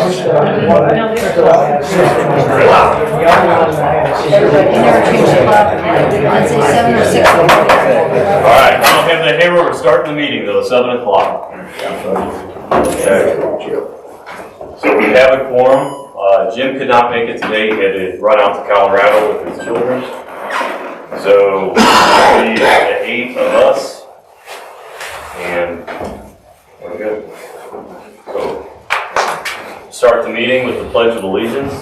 Alright, now we have the hero. We're starting the meeting though, 7 o'clock. Okay. So we have a quorum. Jim could not make it today. He had to run out to Colorado with his children. So it'll be the 8 of us. And we're good. So start the meeting with the Pledge of Allegiance.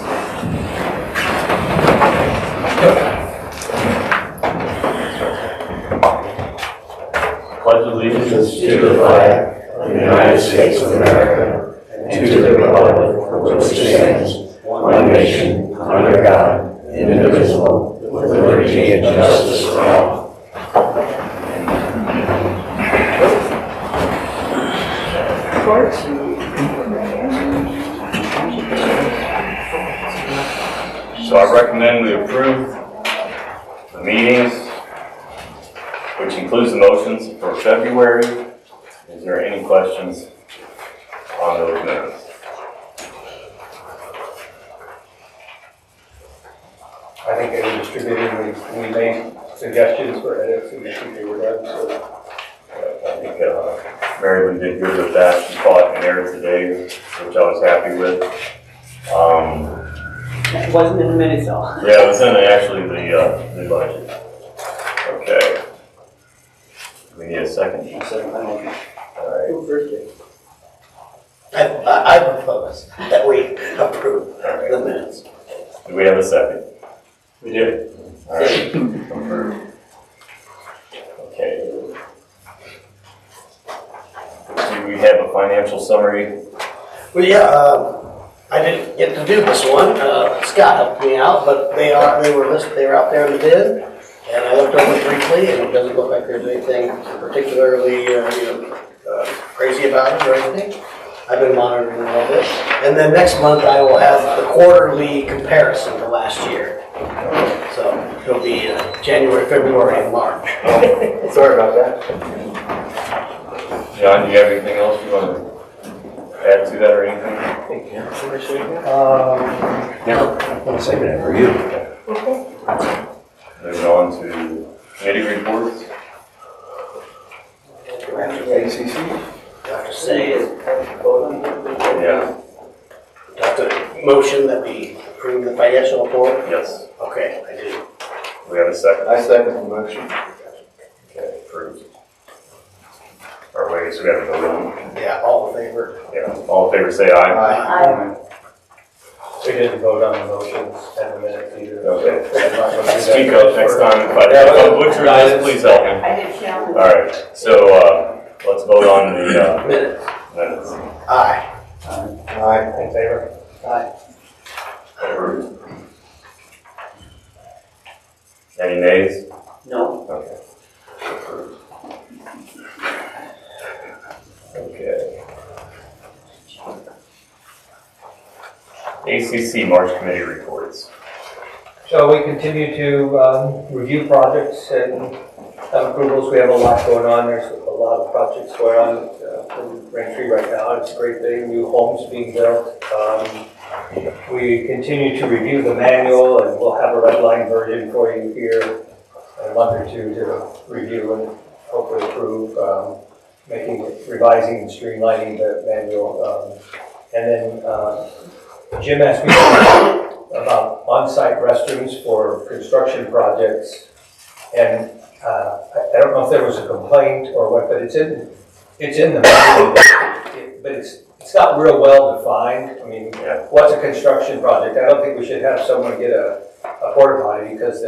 Pledge allegiance to the flag of the United States of America and to the republic for which it stands, one nation, under God, indivisible, with liberty and justice for all. So I recommend we approve the meetings, which includes the motions for February. Is there any questions on those minutes? I think they were distributed, we made suggestions for edits and I think they were done, so. I think Mary Lou did good with that. She caught an error today, which I was happy with. It wasn't in the minutes though. Yeah, it was in actually the budget. Okay. We need a second. All right. I propose that we approve the minutes. Do we have a second? We did. All right. Approved. Okay. Do we have a financial summary? Well, yeah, I didn't get to do this one. Scott helped me out, but they were listed. They were out there in the bid, and I looked over it briefly, and it doesn't look like there's anything particularly crazy about it or anything. I've been monitoring all of this, and then next month I will have the quarterly comparison to last year. So it'll be January, February, and March. Sorry about that. John, do you have anything else you want to add to that or anything? No, I'm going to save it for you. Moving on to committee reports. ACC? Dr. Say it. Yeah. Dr. Motion that we approve the financial report. Yes. Okay, I do. We have a second. I second the motion. Okay, approved. Or wait, so we have to vote on. Yeah, all in favor. Yeah. All in favor, say aye. Aye. We didn't vote on the motions and the minutes either. Okay. I'm not gonna do that. Speak up next time. If I butcher this, please help me. I did challenge. All right. So let's vote on the Minutes. minutes. Aye. Aye. In favor? Aye. Approved. Any nays? No. Okay. Approved. Okay. ACC March Committee reports. So we continue to review projects and have approvals. We have a lot going on. There's a lot of projects going on in Braintree right now. It's a great thing. New homes being built. We continue to review the manual, and we'll have a red line version for you here in a month or two to review and hopefully approve, revising and streamlining the manual. And then Jim asked me about on-site restrooms for construction projects, and I don't know if there was a complaint or what, but it's in the manual, but it's not real well defined. I mean, what's a construction project? I don't think we should have someone get a porta potty because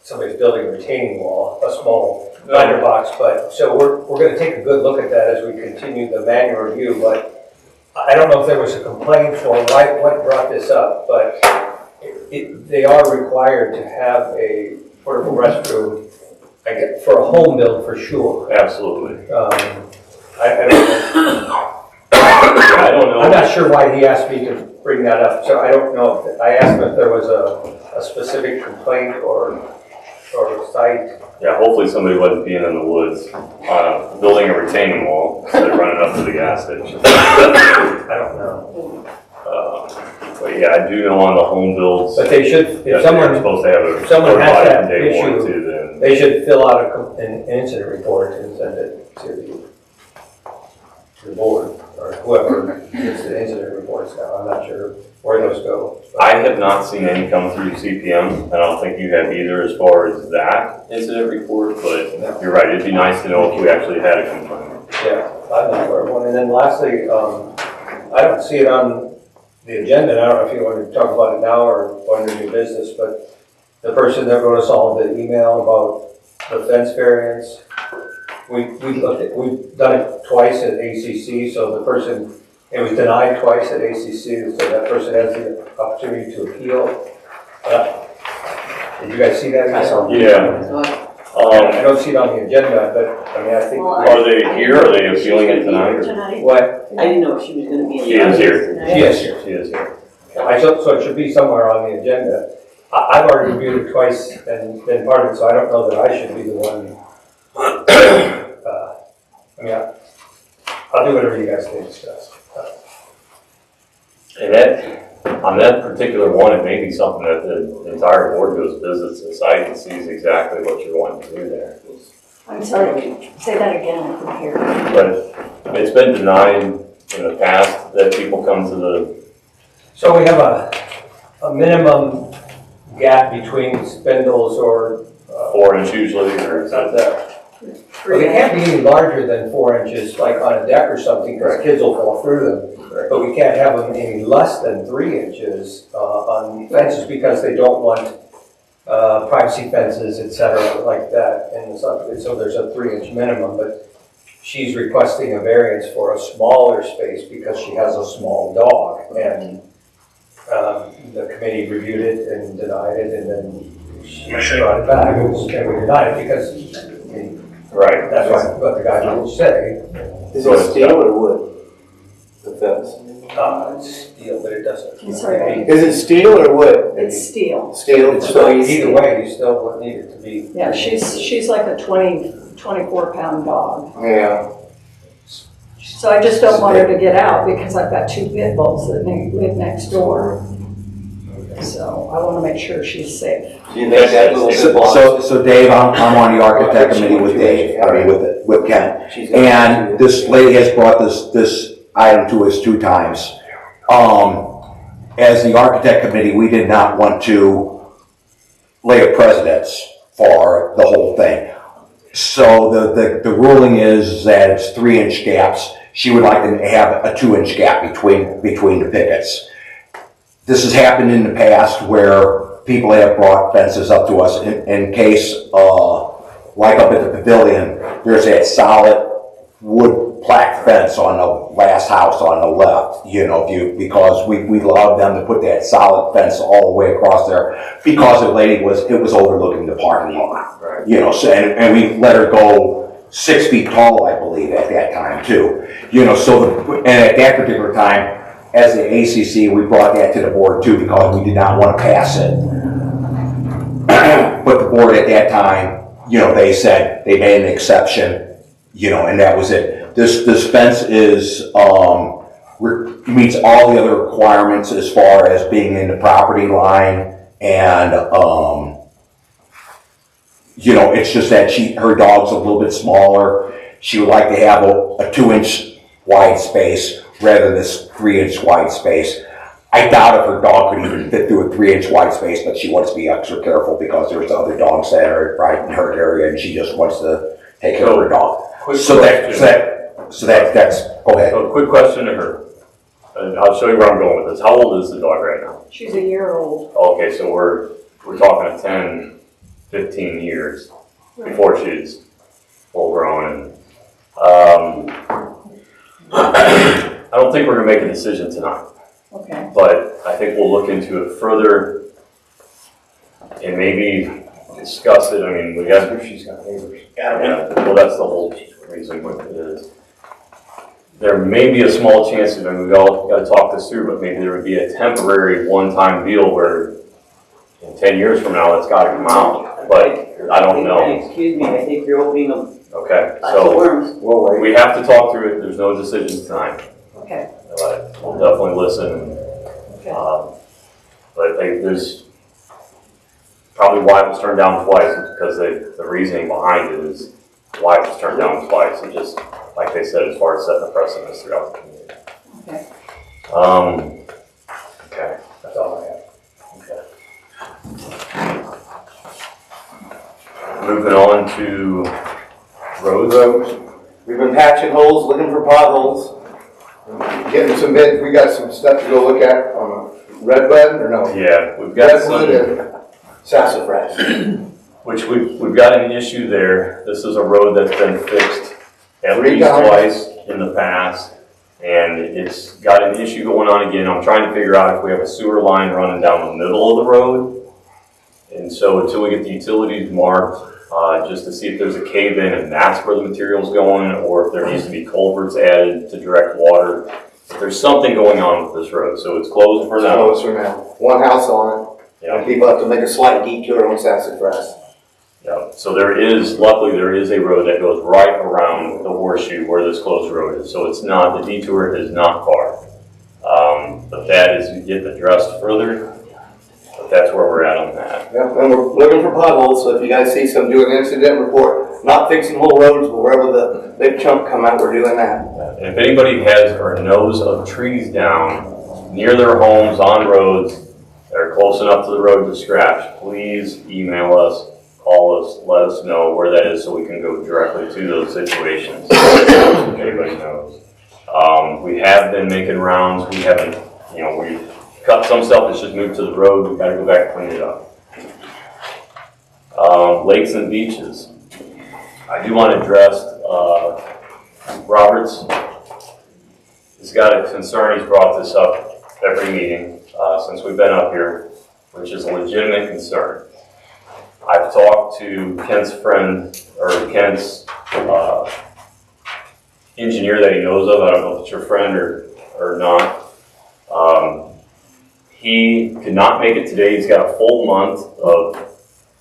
somebody's building a retaining wall, a small binder box. But so we're going to take a good look at that as we continue the manual review. But I don't know if there was a complaint or what brought this up, but they are required to have a portable restroom, I guess, for a home build for sure. Absolutely. I don't know. I'm not sure why he asked me to bring that up, so I don't know. I asked him if there was a specific complaint or site. Yeah, hopefully somebody wasn't being in the woods, building a retaining wall instead of running up to the gas station. I don't know. But yeah, I do know on the home builds, But that they should, if they're someone, supposed to have a. if someone has certified that from day one issue, to then. they should fill out an incident report and send it to the board, or whoever gets the incident reports now. I'm not sure where those go. I have not seen any come through CPM, and I don't think you have either as far as that incident report, but No. you're right, it'd be nice to know if we actually had a complaint. Yeah, I'm not aware of one. And then lastly, I don't see it on the agenda, and I don't know if you want to talk about it now or under new business, but the person that wrote us all the email about the fence variance, we've done it twice at ACC, so the person, it was denied twice at ACC, so that person has the opportunity to appeal. Did you guys see that? Yeah. I don't see it on the agenda, but I mean, I think. Are they here, are they appealing it tonight? What? I didn't know if she was gonna be. in She the is here. audience tonight. She is here. She is here. So it should be somewhere on the agenda. I've already reviewed it twice and been part of it, so I don't know that I should be the one. I mean, I'll do whatever you guys think is best. And that, on that particular one, it may be something that the entire board goes visits the site and sees exactly what you're wanting to do there. I'm sorry, say that again, I couldn't hear. But it's been denied in the past that people come to the, So we have a minimum gap between spindles or. 4 inch usually, or Not that. Well, they can't be any larger than 4 inches, like on a deck or something, because kids will fall through them. But we can't have them any less than 3 inches on fences because they don't want privacy fences, et cetera, like that. And so there's a 3 inch minimum, but she's requesting a variance for a smaller space because she has a small dog. And the committee reviewed it and denied it, and then she brought it back, and we denied it because, I mean, right. that's what the guidelines say. Is it steel or wood? The fence? It's steel, but it doesn't. I'm sorry. Is it steel or wood? It's steel. Steel. So Either way, you still would need it to be. Yeah, she's like a 24-pound dog. Yeah. So I just don't want her to get out because I've got 2 pit bulls that live next door. So I want to make sure she's safe. Do you think that little bit blocks? So Dave, I'm on the architect committee with Dave, I mean, with Ken. And this lady has brought this item to us 2 times. As the architect committee, we did not want to lay a precedence for the whole thing. So the ruling is that it's 3 inch gaps. She would like to have a 2 inch gap between the pickets. This has happened in the past where people have brought fences up to us in case, like up at the pavilion, there's that solid wood plaque fence on the last house on the left, because we allowed them to put that solid fence all the way across there because it was overlooking the parking lot. Right. So, and we let her go 6 feet tall, I believe, at that time too. And at that particular time, as the ACC, we brought that to the board too because we did not want to pass it. But the board at that time, they said they made an exception, and that was it. This fence is, meets all the other requirements as far as being in the property line and, it's just that her dog's a little bit smaller. She would like to have a 2 inch wide space rather than this 3 inch wide space. I doubt if her dog could even fit through a 3 inch wide space, but she wants to be extra careful because there's other dogs that are right in her area and she just wants to take care of her dog. Quick So question. that's, go ahead. So quick question to her. And I'll show you where I'm going with this. How old is the dog right now? She's a year old. Okay, so we're talking 10, 15 years before she's full grown. And I don't think we're gonna make a decision tonight, Okay. but I think we'll look into it further and maybe discuss it. I mean, we got. She's got neighbors. Yeah, well, that's the whole reason what it is. There may be a small chance, and we've all got to talk this through, but maybe there would be a temporary one-time deal where in 10 years from now, it's got to come out, but I don't know. Excuse me, I think you're opening up Okay, lots of so worms. we have to talk through it. There's no decision tonight, Okay. but we'll definitely listen and But there's probably why it was turned down twice is because the reasoning behind it is why it was turned down twice. And just like they said, as far as setting a precedence throughout the community. Okay. Okay. That's all I have. Moving on to roads. We've been patching holes, looking for potholes. Getting some bids, we got some stuff to go look at on Redbud, or no? Yeah, we've got Redwood some, and Sassafras. which we've got an issue there. This is a road that's been fixed at Three least times. twice in the past. And it's got an issue going on again. I'm trying to figure out if we have a sewer line running down the middle of the road. And so until we get the utilities marked, just to see if there's a cave in and that's where the material's going, or if there needs to be culverts added to direct water. If there's something going on with this road, so it's closed for now. Close for now. One house on it, and Yeah, people have to make a slight detour on Sassafras. yeah. So luckily there is a road that goes right around the horseshoe where this closed road is. So it's not, the detour is not far. But that is getting addressed further. But that's where we're at on that. Yeah, and we're looking for potholes, so if you guys see some, do an incident report. Not fixing whole roads, but wherever the big chunk come out, we're doing that. And if anybody has or knows of trees down near their homes, on roads, that are close enough to the road to scratch, please email us, call us, let us know where that is so we can go directly to those situations. If anybody knows. We have been making rounds. We haven't, we've cut some stuff that's just moved to the road. We've got to go back and clean it up. Lakes and beaches. I do want to address Roberts has got a concern. He's brought this up every meeting since we've been up here, which is a legitimate concern. I've talked to Kent's friend, or Kent's engineer that he knows of. I don't know if it's your friend or not. He could not make it today. He's got a full month of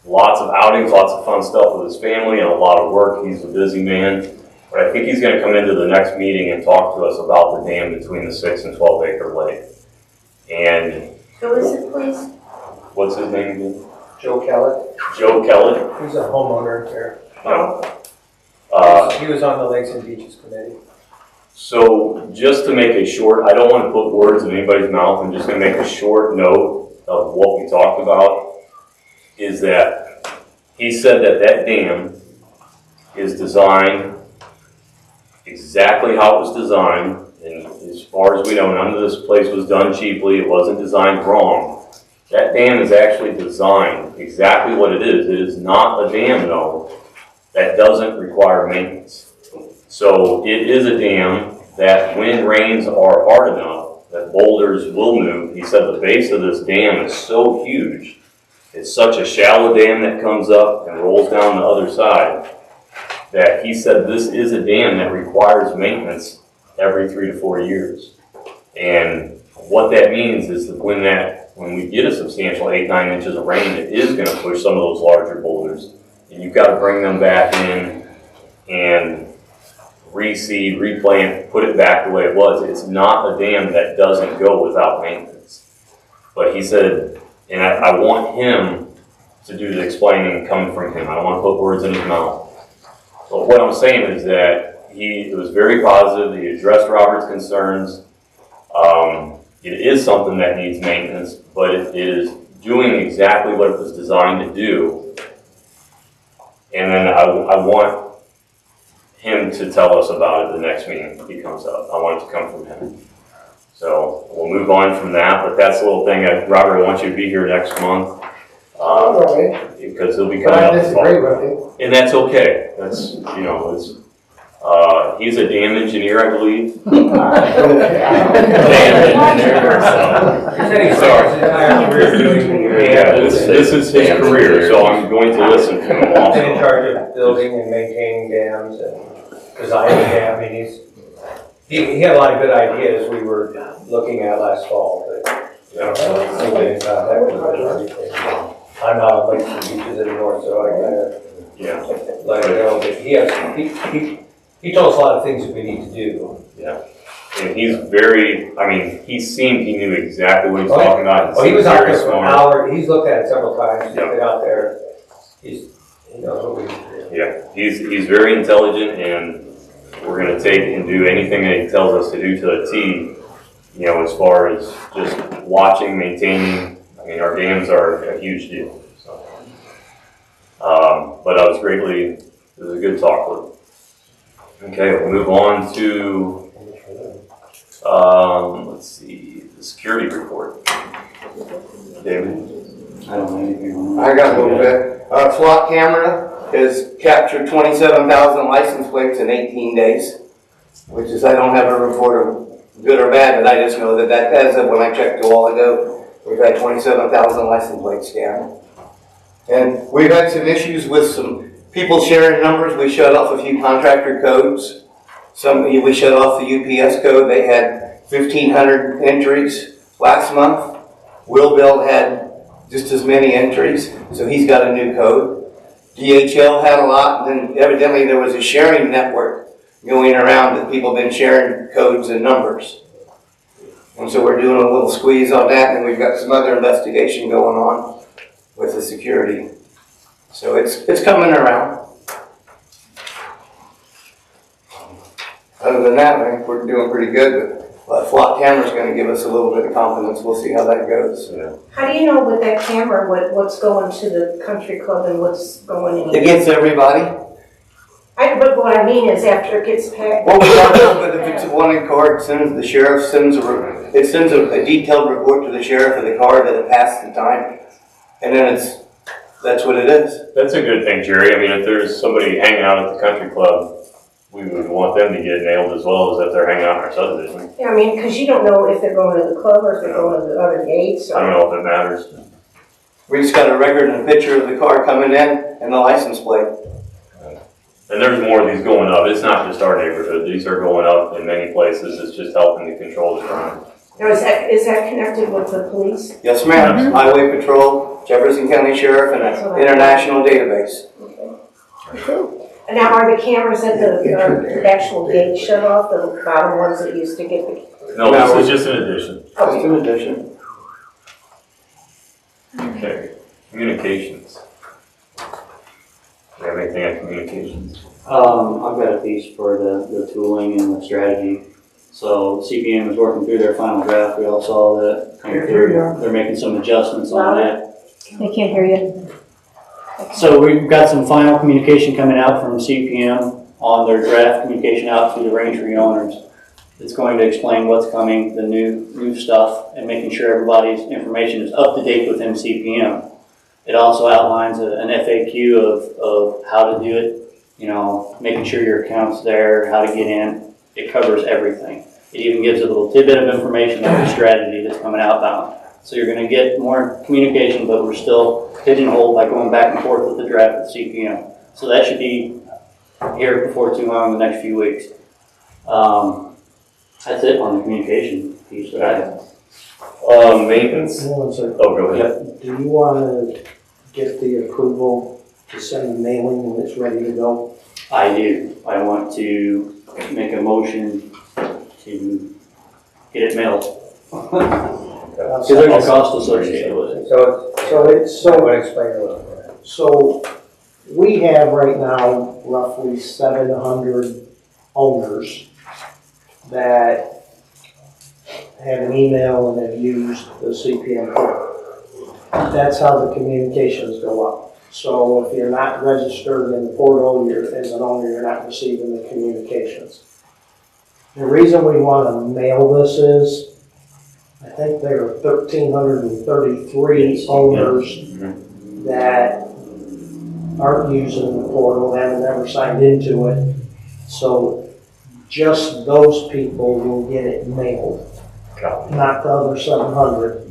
lots of outings, lots of fun stuff with his family, and a lot of work. He's a busy man. But I think he's going to come into the next meeting and talk to us about the dam between the 6 and 12 acre lake. And Who is it, please? what's his name again? Joe Kellett, Joe Kelly. he's a homeowner here. He was on the Lakes and Beaches Committee. So just to make a short, I don't want to put words in anybody's mouth. I'm just going to make a short note of what we talked about, is that he said that dam is designed exactly how it was designed. And as far as we know, none of this place was done cheaply. It wasn't designed wrong. That dam is actually designed exactly what it is. It is not a dam, though, that doesn't require maintenance. So it is a dam that when rains are hard enough, that boulders will move. He said the base of this dam is so huge. It's such a shallow dam that comes up and rolls down the other side that he said this is a dam that requires maintenance every 3 to 4 years. And what that means is that when we get a substantial 8-9 inches of rain, it is going to push some of those larger boulders. And you've got to bring them back in and reseed, replant, put it back the way it was. It's not a dam that doesn't go without maintenance. But he said, and I want him to do the explaining coming from him. I don't want to put words in his mouth. But what I'm saying is that it was very positive. He addressed Robert's concerns. It is something that needs maintenance, but it is doing exactly what it was designed to do. And then I want him to tell us about it the next meeting he comes up. I want it to come from him. So we'll move on from that, but that's a little thing. Robert, I want you to be here next month. Because he'll be coming up. But I disagree with you. And that's okay. That's, he's a dam engineer, I believe. Dam engineer, so. He said he started his entire career doing. Yeah, this is his career, so I'm going to listen to him He's in also. charge of building and maintaining dams and designing dam. I mean, he had a lot of good ideas we were looking at last fall, but Yeah. we'll get in contact with him. I'm not on Lakes and Beaches anymore, so I kind Yeah, of let it go. But he told us a lot of things that we need to do. yeah. And he's very, I mean, he seemed he knew exactly what he was talking about. Oh, he was out very there for an smart. hour, he's looked at it several times, he's Yeah. been out there, he knows what we. Yeah, he's very intelligent, and we're gonna take and do anything that he tells us to do to the T, you know, as far as just watching, maintaining. I mean, our dams are a huge deal, so. But I was it was a good talk with him. Okay, we'll move on to, let's see, the security report. David? I don't know anything on that. I got a little bit. SWAT camera has captured 27,000 license plates in 18 days, which is, I don't have a report of good or bad, but I just know that as of when I checked a while ago, we've had 27,000 license plates scanned. And we've had some issues with some people sharing numbers. We shut off a few contractor codes. We shut off the UPS code. They had 1,500 entries last month. Will Bell had just as many entries, so he's got a new code. DHL had a lot, and then evidently there was a sharing network going around that people have been sharing codes and numbers. And so we're doing a little squeeze on that, and we've got some other investigation going on with the security. So it's coming around. Other than that, I think we're doing pretty good, but SWAT camera's gonna give us a little bit of confidence. We'll see how that goes. Yeah. How do you know with that camera what's going to the country club and what's going in? It gets everybody. But what I mean is after it gets packed. Well, we don't know, but if it's a wanted car, the sheriff sends a detailed report to the sheriff of the car that it passed the time, and then that's what it is. That's a good thing, Jerry. I mean, if there's somebody hanging out at the country club, we would want them to get nailed as well as if they're hanging out in our subdivision. Yeah, I mean, because you don't know if they're going to the club or if they're going to the other gates. I don't know if it matters. We just got a record and a picture of the car coming in and the license plate. And there's more of these going up. It's not just our neighborhood. These are going up in many places. It's just helping to control the crime. Now, is that connected with the police? Yes, ma'am. Highway Patrol, Jefferson County Sheriff, and an international database. Okay. And now, are the cameras at the actual gate shut off, the bottom ones that used to get the? No, this is just an addition. Just an addition. Okay. Communications. Do you have anything on communications? I've got a piece for the tooling and the strategy. So CPM is working through their final draft. We all saw that come through. They're making some adjustments on that. They can't hear you. So we've got some final communication coming out from CPM on their draft communication out to the range tree owners. It's going to explain what's coming, the new stuff, and making sure everybody's information is up to date within CPM. It also outlines an FAQ of how to do it, you know, making sure your account's there, how to get in. It covers everything. It even gives a little tidbit of information on the strategy that's coming outbound. So you're going to get more communication, but we're still pigeonholed by going back and forth with the draft at CPM. So that should be here before too long in the next few weeks. That's it on the communication piece that I have. Maintenance. Hold on a second. Oh, go ahead. Do you want to get the approval to send the mailing when it's ready to go? I do. I want to make a motion to get it mailed. Because there's a cost associated with it. So I would explain a little bit. So we have right now roughly 700 owners that have an email and have used the CPM portal. That's how the communications go up. So if you're not registered in the portal, as an owner, you're not receiving the communications. The reason we want to mail this is, I think there are 1,333 owners that aren't using the portal, haven't ever signed into it. So just those people will get it mailed, not the other 700.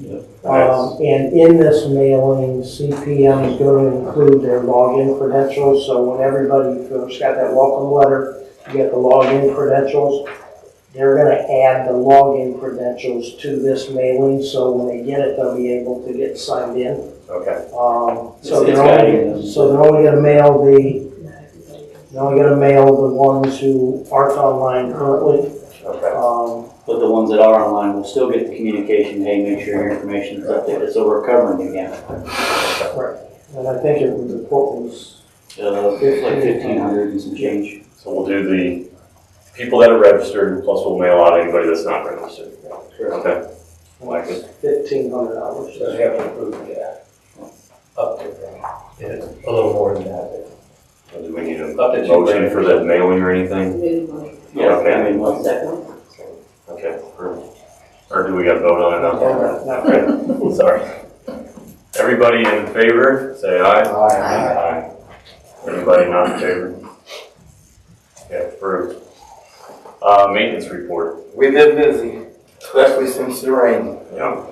And in this mailing, CPM is going to include their login credentials. So when everybody first got that welcome letter, you get the login credentials. They're going to add the login credentials to this mailing, so when they get it, they'll be able to get signed in. Okay. So they're only going to mail the ones who aren't online currently. Okay. but the ones that are online will still get the communication, hey, make sure your information is updated, so we're covering the gamut. And I think the quote was, It's like 1,500 and some change. So we'll do the people that are registered, plus we'll mail out anybody that's not registered. Okay. Like it. $1,500. So you have to approve that. Up to that. It's a little more than that. Do we need a Up to motion for that mailing or anything? Yeah, Okay. I mean, 1 second. Okay. Or do we got to vote on it now? Okay. Sorry. Everybody in favor, say aye. Aye. Anybody not in favor? Okay, approved. Maintenance report. We've been busy, especially since the rain. Yeah.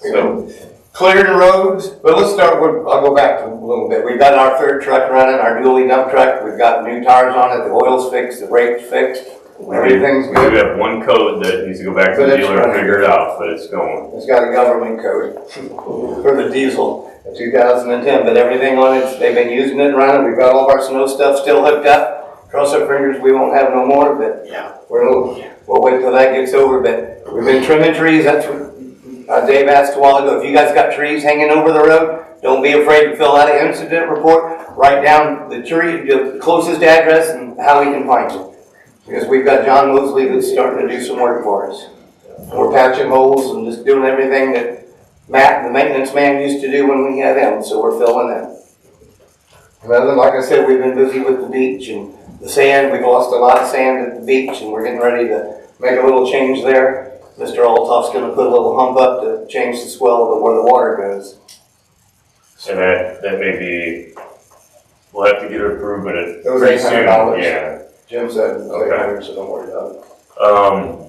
So, clearing roads, but let's start with, I'll go back a little bit. We've got our third truck running, our dually dump truck. We've got new tires on it, the oil's fixed, the brake's fixed. Everything's We good. have one code that needs to go back to But the it's dealer and running. figure it out, but it's going. It's got a government code for the diesel, 2010, but everything on it, they've been using it and running. We've got all of our snow stuff still hooked up. Cross our fingers, we won't have no more, but Yeah. we'll wait till that gets over. But we've been trimming trees. That's what Dave asked a while ago. If you guys got trees hanging over the road, don't be afraid to fill out an incident report. Write down the tree, the closest address, and how we can find it. Because we've got John Mosley who's starting to do some work for us. We're patching holes and just doing everything that Matt, the maintenance man, used to do when we had him, so we're filling them. And then, like I said, we've been busy with the beach and the sand. We've lost a lot of sand at the beach, and we're getting ready to make a little change there. Mr. Altoff's gonna put a little hump up to change the swell of where the water goes. And that may be, we'll have to get it approved, but it It was pretty soon. $800. Yeah. Jim said, Okay. so don't worry about it.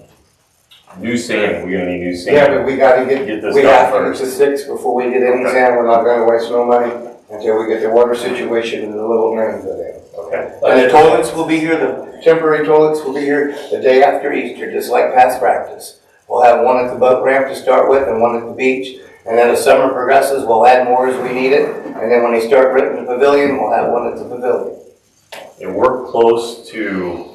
New sand, we're gonna need new sand. Yeah, but we gotta Get this we done have to get first. to 6 before we get any Okay. sand. We're not gonna waste no money until we get the water situation and the little drains in. Okay. And the toilets will be here, the temporary toilets will be here the day after Easter, just like past practice. We'll have one at the boat ramp to start with and one at the beach. And then as summer progresses, we'll add more as we need it. And then when they start renting the pavilion, we'll have one at the pavilion. And we're close to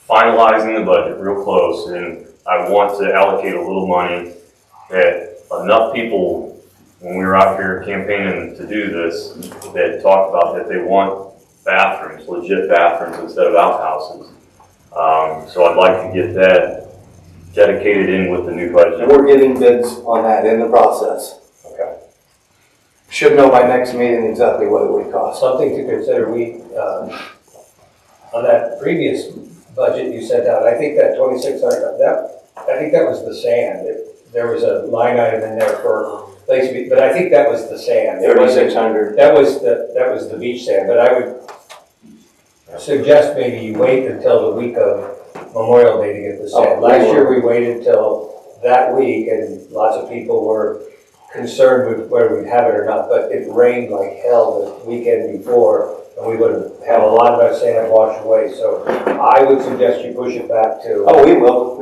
finalizing the budget, real close, and I want to allocate a little money that enough people, when we were out here campaigning to do this, that talked about that they want bathrooms, legit bathrooms instead of outhouses. So I'd like to get that dedicated in with the new And budget. we're getting bids on that in the process. Okay. Should know by next meeting exactly what it would cost. Something to consider, on that previous budget you sent out, I think that 2,600, I think that was the sand. There was a line item in there for place, but I think that was the sand. It wasn't- 3,600. That was the beach sand, but I would suggest maybe you wait until the week of Memorial Day to get the sand. Oh, Last year, we waited till that week, and lots of people were concerned with whether we'd have it or not, but it rained like hell the weekend before, and we would have had a lot of that sand washed away, so I would suggest you push it back to. Oh, we will.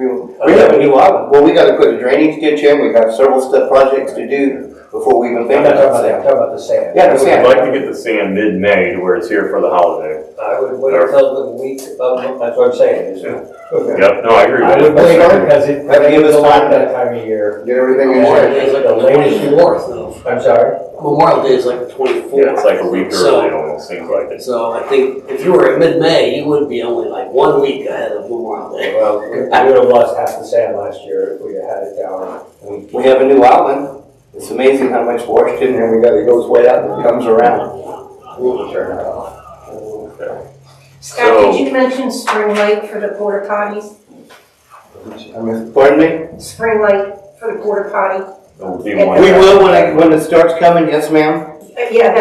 We have a new island. Well, we gotta put a drainage ditch in. We've got several step projects to do before we even I'm think not talking about about that, I'm that. talking about the sand. Yeah, the I'd sand. like to get the sand mid-May to where it's here for the holiday. I would wait till the week of, that's what I'm saying. is- Yep, no, I agree I with would you. wait because it That'd give rains us a lot time. that time of year. Get everything in Memorial shape. Day is like The the latest- 24th though. I'm sorry? Memorial Day is like the 24th. Yeah, it's like a week So- early, almost seems like it. So I think if you were at mid-May, you would be only like 1 week ahead of Memorial Day. Well, we would have lost half the sand last year if we had it down a week. We have a new island. It's amazing how much washed in there we got. It goes way out and it comes around. We'll turn it off. Scott, did you mention Spring Lake for the porta potties? Pardon me? Spring Lake for the porta potty? It'll be We one- We will when it starts coming. Yes, ma'am. Yeah,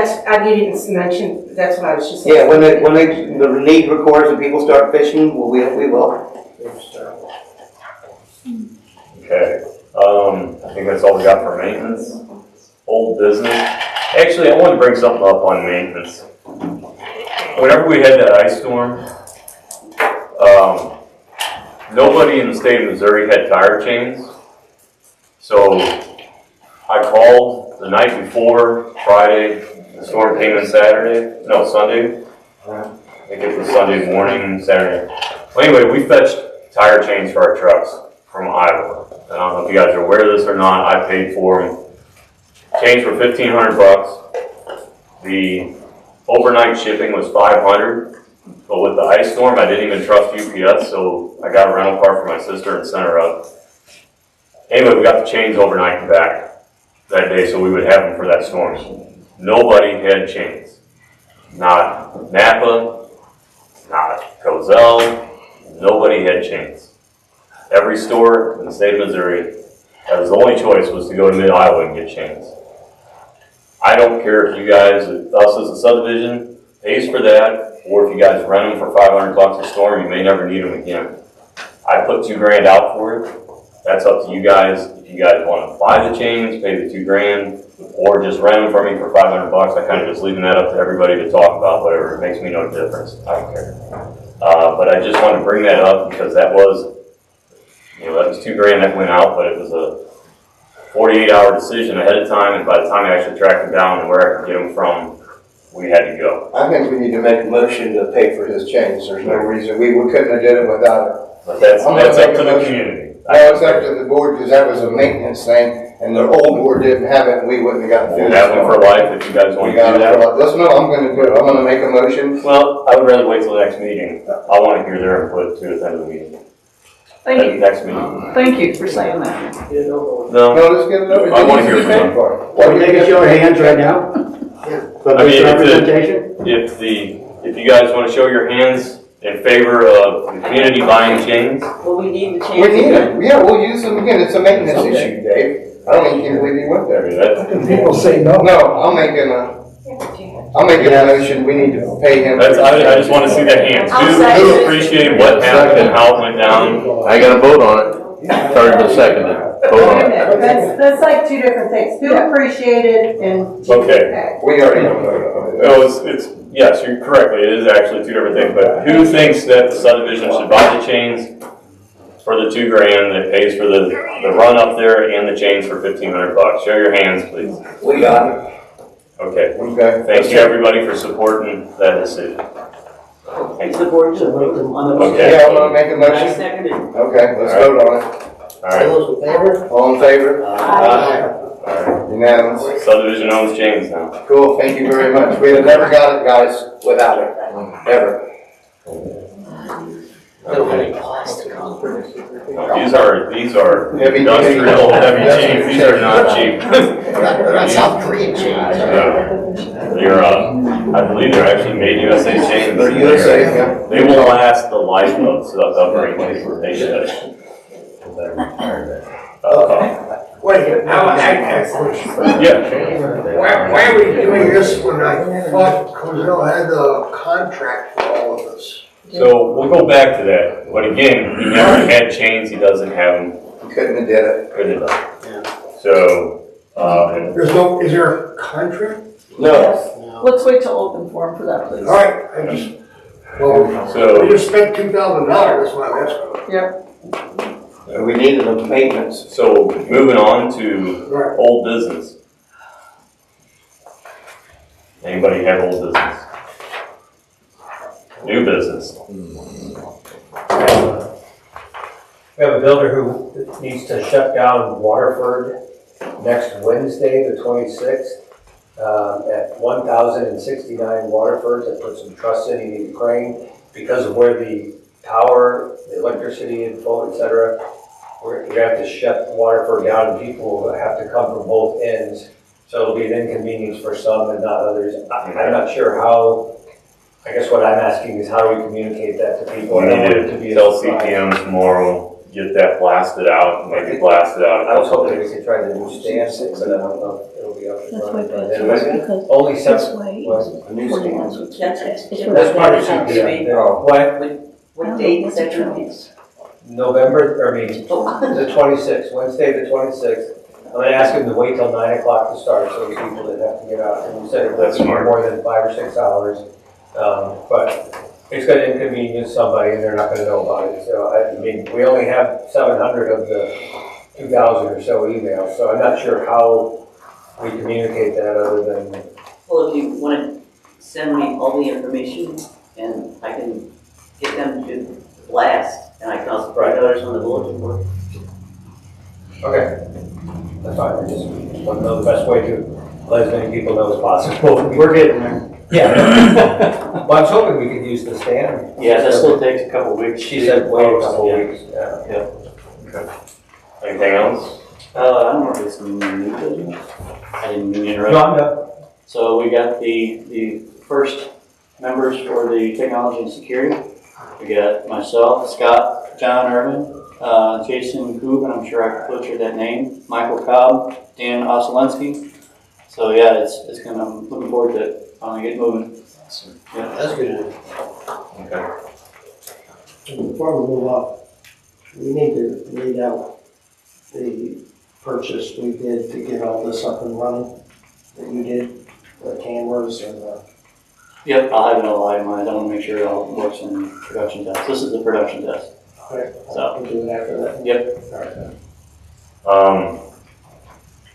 you didn't mention, that's what I was just. Yeah, when the need records and people start fishing, we will. Okay, I think that's all we got for maintenance. Old business. Actually, I want to bring something up on maintenance. Whenever we had that ice storm, nobody in the state of Missouri had tire chains. So I called the night before, Friday, the storm came in Sunday. I think it was Sunday morning, Saturday. Well, anyway, we fetched tire chains for our trucks from Iowa. I don't know if you guys are aware of this or not, I paid for them. Chains were $1,500. The overnight shipping was $500. But with the ice storm, I didn't even trust UPS, so I got a rental car for my sister and sent her up. Anyway, we got the chains overnight and back that day, so we would have them for that storm. Nobody had chains. Not Napa, not Cozell, nobody had chains. Every store in the state of Missouri, that was the only choice, was to go to Mid-Iowa and get chains. I don't care if you guys, us as a subdivision, pays for that, or if you guys rent them for $500 a storm, you may never need them again. I put $2,000 out for it. That's up to you guys. If you guys want to buy the chains, pay the $2,000, or just rent them from me for $500. I kind of just leaving that up to everybody to talk about, whatever. It makes me no difference. I don't care. But I just wanted to bring that up because that was, that was $2,000 that went out, but it was a 48-hour decision ahead of time, and by the time I actually tracked them down and where I could get them from, we had to go. I think we need to make a motion to pay for his chains. There's no reason, we couldn't have did it without it. But that's I'm gonna up make to a the motion. community. No, it's up to the board, because that was a maintenance thing, and the old board didn't have it, and we wouldn't have gotten through We'll this. have them for life if you guys want We to got do it for that. life. Listen, no, I'm gonna do it. I'm gonna make a motion. Well, I would rather wait till the next meeting. I want to hear their input too at the end of the meeting. Thank you, Next meeting. thank you for saying that. No, No, let's get it over. I wanna hear from them. What Can we take a show of hands right now? For I mean, this if representation? if you guys want to show your hands in favor of the community buying chains, Well, we need the We change. need it. Yeah, we'll use them again. It's a maintenance issue, Dave. I don't even believe you went I there. mean, that, People say no. No, I'm making a motion. We need to pay him. that's, I just want to see the hands. Who appreciated what happened and how it went down? I gotta vote on it. Third and seconded. Vote on it. That's like two different things. Who appreciated and. Okay. We already know. No, yes, you're correctly, it is actually two different things, but who thinks that the subdivision should buy the chains for the $2,000 that pays for the run up there and the chains for $1,500? Show your hands, please. We got it. Okay. Okay. Thank you, everybody, for supporting that decision. It's the board to vote them on the. Okay. Yeah, I'm gonna make a I motion. second it. Okay, let's vote on it. All right, All those in favor? All in favor? all right. Unanimous. Subdivision owns chains now. Cool, thank you very much. We'd have never got it, guys, without it. Ever. They don't have any plastic on them. These are Heavy industrial, duty. heavy cheap, these are not cheap. They're not South Korean chains. They're, I believe they're actually made USA chains. They're USA, yeah. They will last the life of submarine paper. They should. Wait, now I have a question. Yeah. Why are we doing this when I thought Cozell had a contract for all of this? So we'll go back to that. But again, he never had chains. He doesn't have them. Couldn't have did it. Couldn't have done. So, Is there a contract? No. Let's wait till open forum for that, please. All right, I just, well, so. we just spent $2,000, that's why I'm asking. Yep, We needed the maintenance. So moving on to Right. old business. Anybody have old business? New business. We have a builder who needs to shut down Waterford next Wednesday, the 26th, at 1069 Waterford, to put some truss in, he needs a crane, because of where the tower, the electricity and phone, et cetera, we're gonna have to shut Waterford down, and people will have to come from both ends, so it'll be an inconvenience for some and not others. I'm not sure how, I guess what I'm asking is how do we communicate that to people? We I don't want need it to be to a tell surprise. CPM tomorrow, get that blasted out, maybe blast it out. I was hoping we could try to do stand six, but I don't know if it'll be up and running by then. Only seven, what? A new stand. That's part of CPM. What date is that your November, the 26th, Wednesday the 26th. I'm gonna ask him to wait till 9 o'clock to start, so the people that have to get out, and we said it That's won't be smart. more than 5 or 6 hours. But it's gonna inconvenience somebody and they're not gonna know about it. So I mean, we only have 700 of the 2,000 or so emails, so I'm not sure how we communicate that other than, Well, if you want to send me all the information and I can get them to blast and I can also put others on the bulletin board. Okay. That's fine, I just want to know the best way to let as many people know as possible. We're getting there. Yeah. Well, I was hoping we could use the stand. Yeah, that still takes a couple weeks. She said wait a couple Yeah. weeks. Yeah. Anything else? I don't know if it's some new business. I didn't mean to interrupt. No, no. So we got the first members for the technology and security. We got myself, Scott, John Irvin, Jason Coogan, I'm sure I butchered that name, Michael Cobb, Dan Osolensky. So yeah, it's gonna, I'm looking forward to it, finally get moving. Yeah. That's good. Okay. Before we move on, we need to read out the purchase we did to get all this up and running, that you did, the cameras and the. Yep, I'll have it all itemized, I wanna make sure it all works in production test. This is the production test. Okay, So. we'll do it after that. Yep. All right.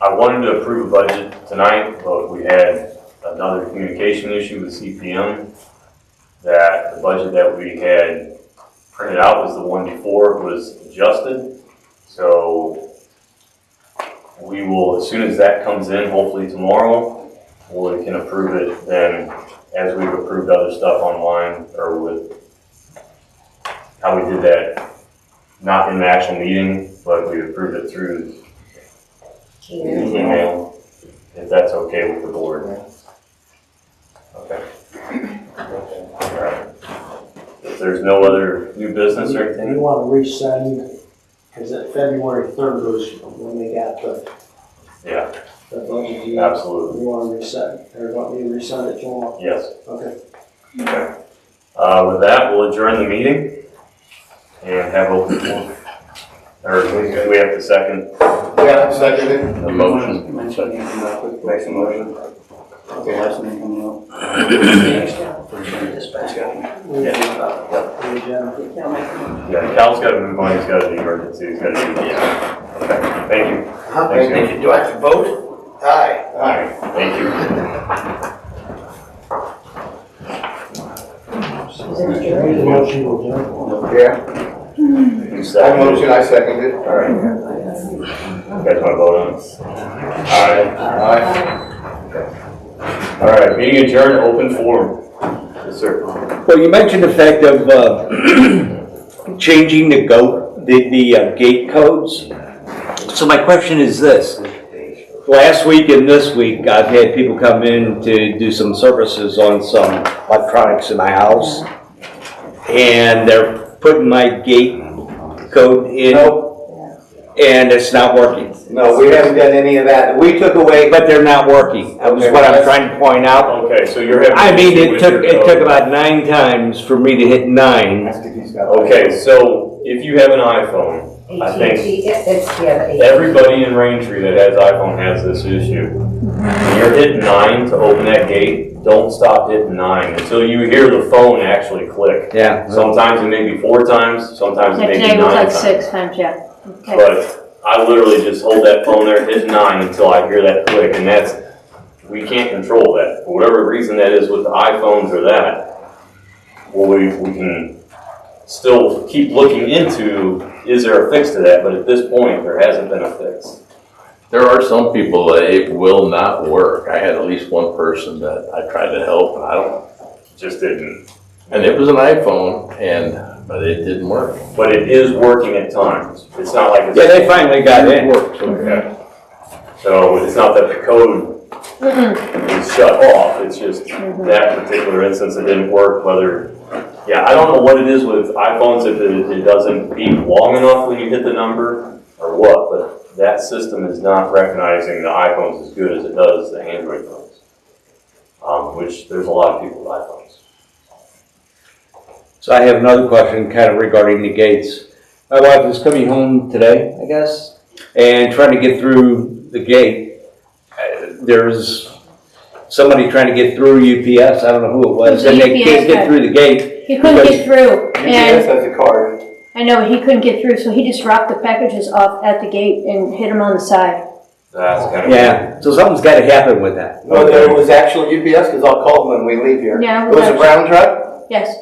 I wanted to approve a budget tonight, but we had another communication issue with CPM, that the budget that we had printed out was the one before it was adjusted. So we will, as soon as that comes in, hopefully tomorrow, we can approve it then, as we've approved other stuff online, or with how we did that, not in the actual meeting, but we approved it through email, if that's okay with the board. Okay. Alright. If there's no other new business or Do you anything, want to resend, because at February 3rd was when they got yeah, the budget. You absolutely, want to resend, or want me to resend it to them? yes. Okay. Okay. With that, we'll adjourn the meeting and have open forum. Or do we have to second? Yeah, seconded. A motion. Make some motion. Okay, licensing coming up. Yeah, Cal's got to move on, he's got to do emergency, he's got to do, yeah. Okay, thank you. Thank you. Do I have to vote? Aye. Alright, thank you. Make the motion to adjourn. Yeah, You I second it? motion, I seconded. Alright. You guys want to vote on this? Alright. Alright, meeting adjourned, open forum. Yes, sir. Well, you mentioned the fact of changing the gate codes. So my question is this. Last week and this week, I've had people come in to do some services on some electronics in my house. And they're putting my gate code in. And it's not working. No, we haven't done any of that. We took away. But they're not working. That was what I'm trying to point out. Okay, so you're having. I mean, issue with your it code. took about 9 times for me to hit 9. Okay, so if you have an iPhone, I think everybody in Raintree that has iPhone has this issue. When you're hitting 9 to open that gate, don't stop hitting 9 until you hear the phone actually click. Yeah. Sometimes it may be 4 times, sometimes it may be Today 9 was like times. 6 times, yeah. Okay. But I literally just hold that phone there, hit 9 until I hear that click, and that's, we can't control that. For whatever reason that is with the iPhones or that, well, we can still keep looking into, is there a fix to that? But at this point, there hasn't been a fix. There are some people that it will not work. I had at least one person that I tried to help, and Just didn't. and it was an iPhone, but it didn't work. But it is working at times. It's not like it's. Yeah, they finally got in. Okay. So it's not that the code is shut off, it's just that particular instance it didn't work, whether, yeah, I don't know what it is with iPhones, if it doesn't beep long enough when you hit the number or what, but that system is not recognizing the iPhones as good as it does the Android phones, which there's a lot of people with iPhones. So I have another question kind of regarding the gates. My wife is coming home today, I guess, and trying to get through the gate. There's somebody trying to get through UPS, I don't know who it was, It was and a they UPS can't get guy. through the gate. He couldn't get through, UPS and has a card. I know he couldn't get through, so he just dropped the packages off at the gate and hit them on the side. That's kind of. Yeah, so something's got to happen with that. Well, there was actual UPS, because I'll call them when we leave here. Yeah, It was a brown truck? Yes.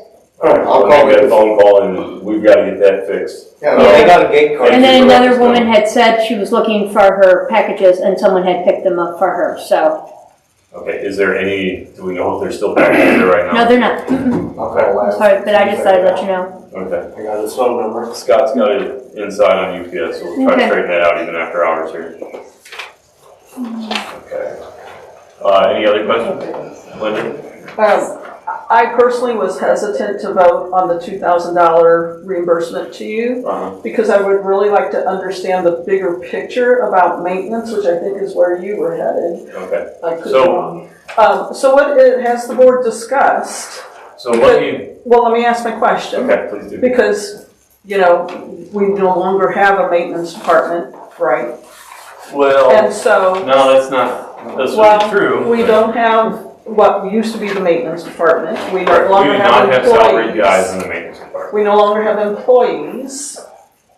I'll call that phone call and we've got to get that fixed. Yeah, they got a gate card. And then another woman had said she was looking for her packages and someone had picked them up for her, so. Okay, is there any, do we know if they're still packing there right now? No, they're not. Mm-mm. Okay. Sorry, but I just thought I'd let you know. Okay. I got his phone number. Scott's got it inside on UPS, so we'll try to Okay. straighten that out even after hours here. Okay. Any other questions? Linda? I personally was hesitant to vote on the $2,000 reimbursement to you Uh-huh. because I would really like to understand the bigger picture about maintenance, which I think is where you were headed. Okay. I could be So- wrong. So what has the board discussed? So what do you, Well, let me ask my question. okay, please do. Because, you know, we no longer have a maintenance department, right? Well, And so, no, that's not, that's well, not true. we don't have what used to be the maintenance department. We no Right, we longer do have not have salaried employees. guys in the maintenance department. We no longer have employees,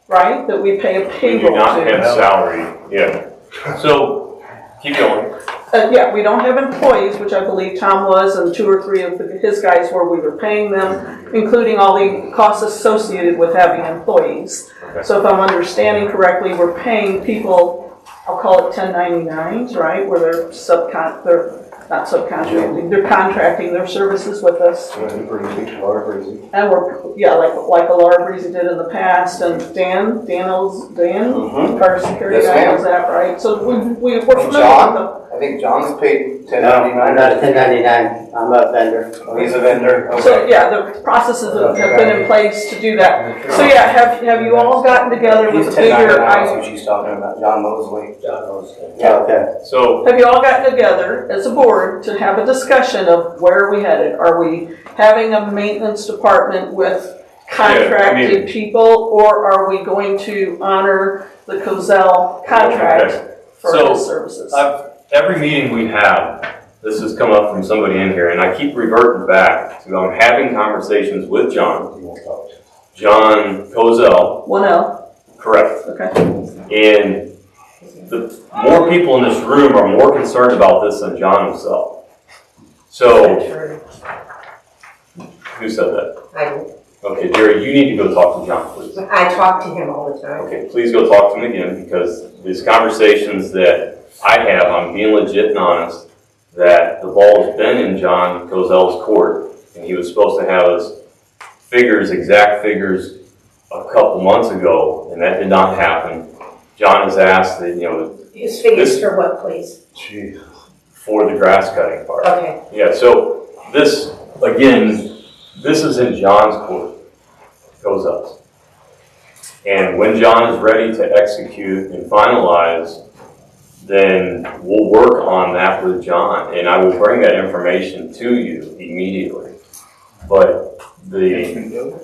right, that we pay a We payroll do not to. have salary, yeah. So, keep going. Yeah, we don't have employees, which I believe Tom was, and 2 or 3 of his guys were, we were paying them, including all the costs associated with having employees. Okay. So if I'm understanding correctly, we're paying people, I'll call it 1099s, right, where they're not subcontracting, they're contracting their services with us. And we're, yeah, like a Laura Breezy did in the past, and Dan, Mhm. our security Yes, guy, ma'am. knows that, right? So we're And familiar with them. John? I think John's paid No, I'm not a 1099, I'm a vendor. Oh, he's a vendor, So, okay. yeah, the processes have been in place to do that. So, yeah, have you all gotten together with He's a bigger, 1099, that's who she's talking about, John Mosley. Yeah, okay. So, have you all gotten together as a board to have a discussion of where are we headed? Are we having a maintenance department with contracted people, or are we going to honor the Cozell contract for So, his services? every meeting we have, this has come up from somebody in here, and I keep reverting back to, I'm having conversations with John Cozell, 1L, correct. okay. And the more people in this room are more concerned about this than John himself. So, who said that? Okay, Jerry, you need to go talk to John, please. I talk to him all the time. Okay, please go talk to him again, because these conversations that I have, I'm being legit and honest, that the ball has been in John Cozell's court, and he was supposed to have his figures, exact figures, a couple months ago, and that did not happen. John has asked that, His figures This- for what, please? for the grass cutting part. Okay. Yeah, so this, again, this is in John's court, Cozell's. And when John is ready to execute and finalize, then we'll work on that with John, and I will bring that information to you immediately. But the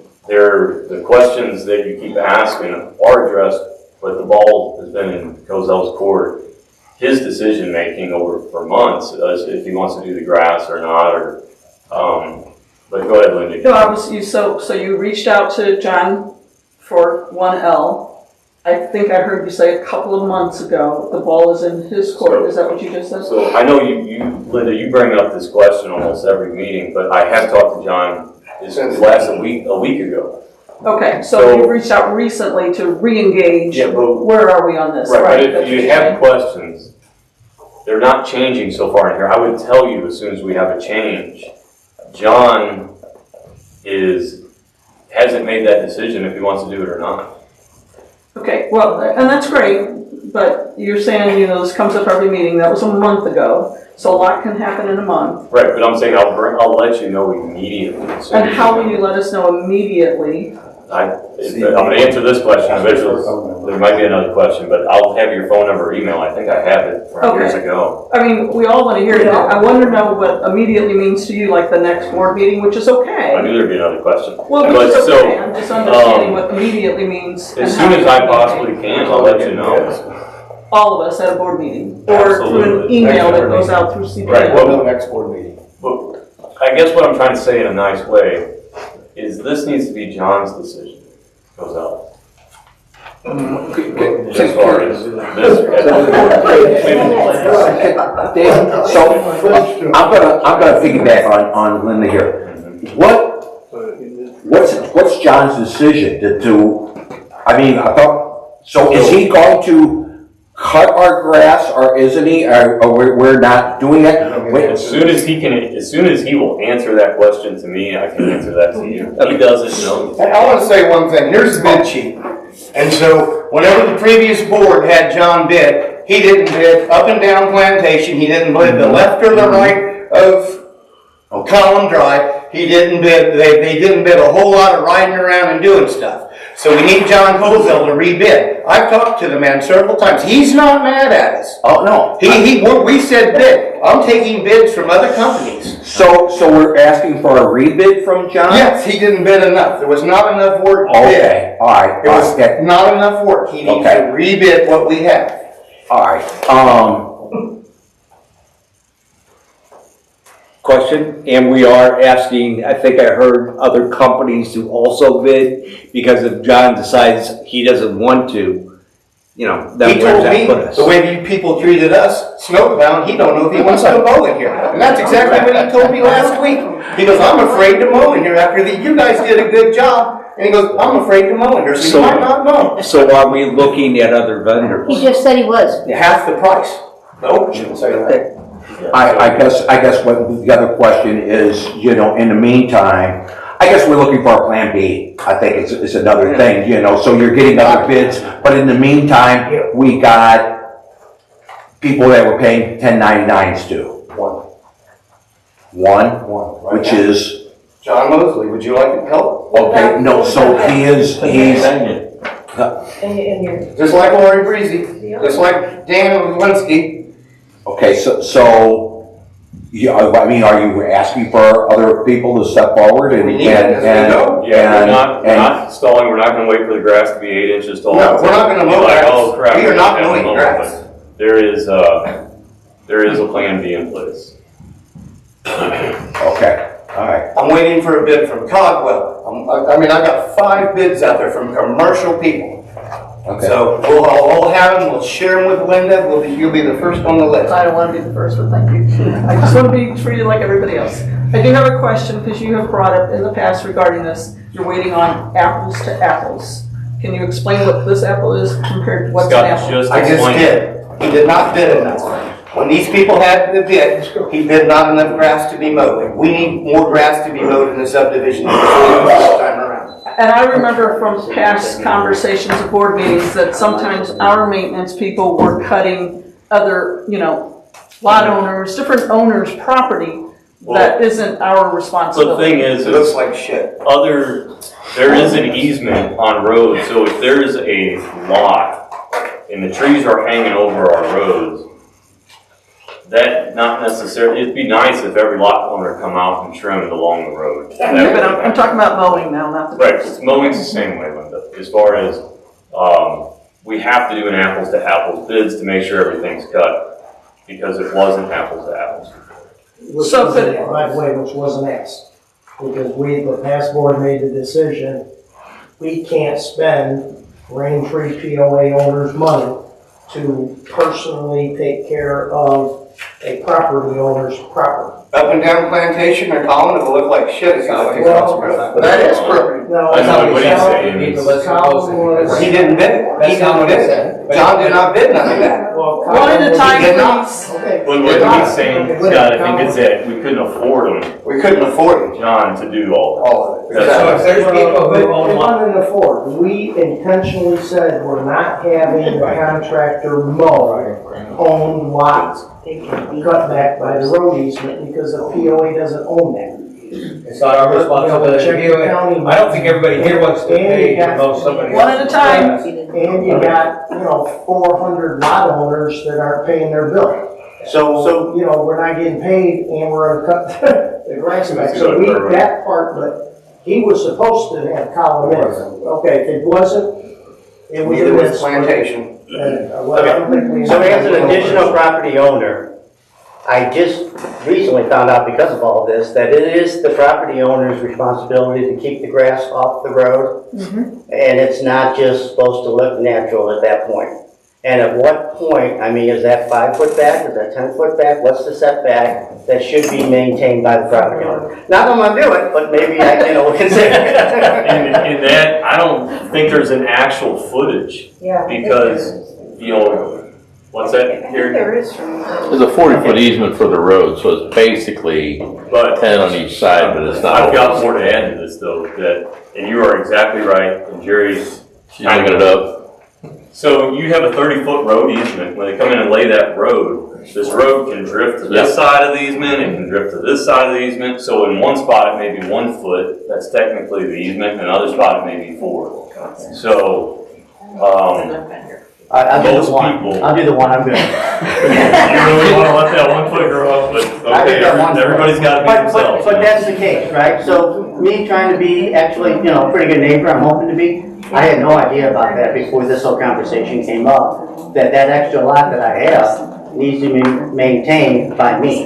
questions that you keep asking are addressed, but the ball has been in Cozell's court. His decision-making for months, as if he wants to do the grass or not, but go ahead, Linda. No, so you reached out to John for 1L. I think I heard you say a couple of months ago, the ball is in his court. Is that what you just said? So I know Linda, you bring up this question almost every meeting, but I have talked to John this last a week ago. Okay, so So- you reached out recently to re-engage. Yeah, but- Where are we on this? Right, but that's if you what have you're questions, they're not changing so far in here. I would tell you as soon as we have a change. John hasn't made that decision if he wants to do it or not. saying. Okay, well, and that's great, but you're saying, this comes up every meeting. That was a month ago, so a lot can happen in a month. Right, but I'm saying I'll let you know immediately. as soon And as how will you let us know immediately? I'm going to answer this question, there might be another question, but I'll have your phone number or email. I think I have it from years Okay. ago. I mean, we all want to hear that. I want to know what immediately means to you, like the next board meeting, which is okay. I knew there'd be another question. Well, But which is so, okay. I'm just understanding what immediately means. and as how soon as I it's possibly can, I'll let you know. All of us at a board meeting, or through an Absolutely. email that goes out through CPM. Right, well, next board meeting. but I guess what I'm trying to say in a nice way is this needs to be John's decision. Goes out. As far as this. Dave, so I'm gonna piggyback on Linda here. What what's John's decision I mean, I thought, so is he going to cut our grass or isn't he, or we're not doing that? Wait, As soon as he will answer that question to me, I can answer that to you. He doesn't know. And I want to say one thing, here's the bid sheet. And so, whenever the previous board had John bid, he didn't bid up and down Plantation, he didn't bid the left or the right of Column Drive, he didn't bid, they didn't bid a whole lot of riding around and doing stuff. So we need John Colville to rebid. I've talked to the man several times, he's not mad at us. Oh, no. We said bid, I'm taking bids from other companies. So we're asking for a rebid from John? Yes, he didn't bid enough, there was not enough work to bid. Okay, all right. It was not enough work, he needs to rebid what we have. All right, Question, and we are asking, I think I heard other companies to also bid, because if John decides he doesn't want to, you know, then He where told does that me, put us? the way you people treated us, snowbound, he don't know if he wants to mow in here. And that's exactly what he told me last week. He goes, I'm afraid to mow in here after you guys did a good job. And he goes, I'm afraid to mow in here, so you might not mow. So are we looking at other vendors? He just said he was. Half the price. Nope, shouldn't say that. I guess what the other question is, you know, in the meantime, I guess we're looking for a plan B. I think it's another thing, you know, so you're getting other bids, but in the meantime, we got people that were paying 1099s to. One, which is, John Mosley, would you like to help? okay, no, so he's, And you're, Just like Lori Breezy, just like Dan Lewinsky. okay, so, yeah, I mean, are you asking for other people to step forward and? We need it as we go. Yeah, we're not stalling, we're not gonna wait for the grass to be 8 inches tall. No, we're not gonna mow Like, grass. oh, crap, We are not have to mowing mow it, grass. but there is a plan B in place. Okay, all right. I'm waiting for a bid from Codwell. I got 5 bids out there from commercial people. Okay. So we'll all have them, we'll share them with Linda, you'll be the first on the list. I don't want to be the first, but thank you. I just want to be treated like everybody else. I do have a question, because you have brought up in the past regarding this, you're waiting on apples to apples. Can you explain what this apple is compared to what's an Scott apple? just I just explained. did. He did not bid enough. When these people had the bid, he bid not enough grass to be mowed. We need more grass to be mowed in the subdivision this time around. And I remember from past conversations at board meetings that sometimes our maintenance people were cutting other, lot owners, different owners' property that isn't our So the responsibility. thing is, It looks like shit. there is an easement on roads, so if there is a lot and the trees are hanging over our roads, that not necessarily, it'd be nice if every lot owner come out and trimmed along the road. Yeah, but I'm talking about mowing now, not the. Right, mowing's the same way, Linda, as far as, we have to do an apples to apples bids to make sure everything's cut, because it wasn't apples to apples. So could- By the way, which wasn't asked, because the past board made the decision, we can't spend Raintree POA owners' money to personally take care of a property owner's property. Up and down Plantation or Colin, it'll look like shit. It's not like Well, that is perfect. No, I know what he's saying. He didn't bid it. He didn't bid it. John did not bid none of that. One at a time, He did not. please. Okay. But what he's saying, Scott, I think it's that we couldn't afford them, We couldn't afford it, John, to do all all of it. That's- So if there's people who own It lot, wasn't afford. We intentionally said we're not having the contractor mow owned lots cut back by the road easement because the POA doesn't own that. it's not our responsibility. I don't think everybody here wants to pay to mow somebody One at a else's time. grass. And you got, 400 lot owners that aren't paying their bill. So, we're not getting paid and we're gonna cut the grass back. So that part, but he was supposed to have column in. Okay, if it wasn't, it was. Neither was Plantation. Well, I don't think we. So as an additional property owner, I just recently found out because of all this, that it is the property owner's responsibility to keep the grass off the road. And it's not just supposed to look natural at that point. And at what point, I mean, is that 5 foot back, is that 10 foot back? What's the setback that should be maintained by the property owner? Not that I'm gonna do it, but maybe I can consider it. In that, I don't think there's an actual footage, Yeah. because, you know, what's that here? There is. There's a 40-foot easement for the road, so it's basically But 10 on each side, but it's not. I've got more to add to this though, that, and you are exactly right, and Jerry's She's looking it up. So you have a 30-foot road easement. When they come in and lay that road, this road can drift to this side of the easement, it can drift to this side of the easement. So in one spot it may be 1 foot, that's technically the easement, and another spot it may be 4. So, I'll do most the one. people. I'll do the one, I'm good. You really want to let that 1 foot grow up, but I okay, think that one's- everybody's got to be themselves. But that's the case, right? So me trying to be actually, you know, a pretty good neighbor, I'm hoping to be, I had no idea about that before this whole conversation came up, that extra lot that I have needs to be maintained by me.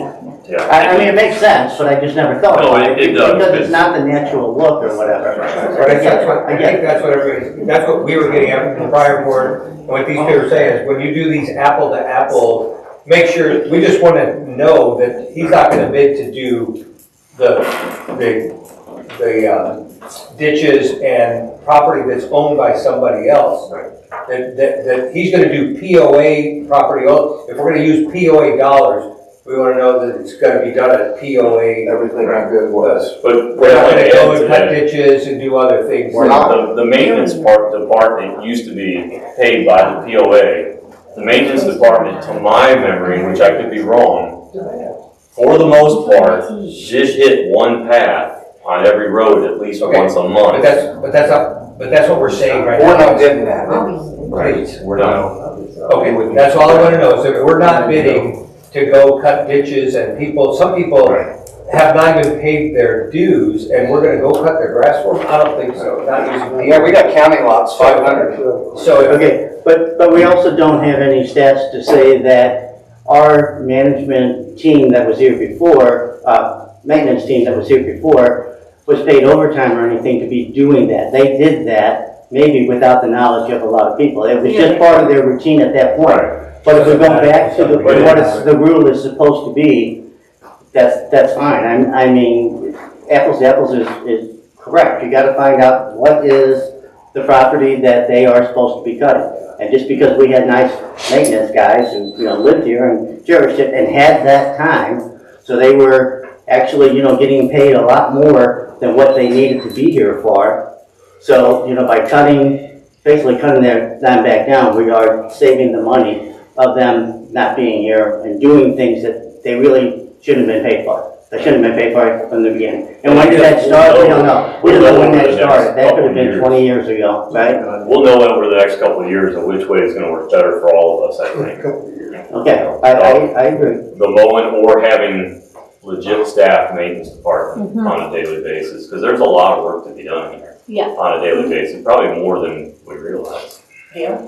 Yeah. I mean, it makes sense, but I just never thought No, about it does. Because it's not the natural look or whatever. But I think that's what we were getting at from the prior board, and what these people are saying is, when you do these apple to apple, make sure, we just wanna know that he's not gonna bid to do the ditches and property that's owned by somebody else. That he's gonna do POA property, if we're gonna use POA dollars, we wanna know that it's gonna be done at POA. Everything I good was. But We're not gonna go and cut that. ditches and do other things. We're not. The maintenance part, the part that used to be paid by the POA, the maintenance department, to my memory, which I could be wrong, for the most part, just hit one path on every road at least Okay. once a month. But that's what we're saying right now. We're not getting that. Please. We're not. Okay, that's all I wanna know, is that we're not bidding to go cut ditches and some people have not even paid their dues and we're gonna go cut their grass for them? I don't think so, not using. Yeah, we got county lots, 500. So, Okay, but we also don't have any stats to say that our management team that was here before, maintenance team that was here before, was paid overtime or anything to be doing that. They did that, maybe without the knowledge of a lot of people. It was just part of their routine at that point. But if we go back to what the rule is supposed to be, that's fine. I mean, apples to apples is correct. You gotta find out what is the property that they are supposed to be cutting. And just because we had nice maintenance guys who, you know, lived here and cherished it and had that time, so they were actually, you know, getting paid a lot more than what they needed to be here for. So, you know, by basically cutting them back down, we are saving the money of them not being here and doing things that they really shouldn't have been paid for. They shouldn't have been paid for it from the beginning. And when did that start? We don't know. We don't know when that started. That could have been 20 years ago, right? We'll know over the next couple of years and which way is gonna work better for all of us, I think. Okay, I agree. The mowing or having legit staff maintenance department on a daily basis, because there's a lot of work to be done here. Yeah. On a daily basis, probably more than we realize. Yeah.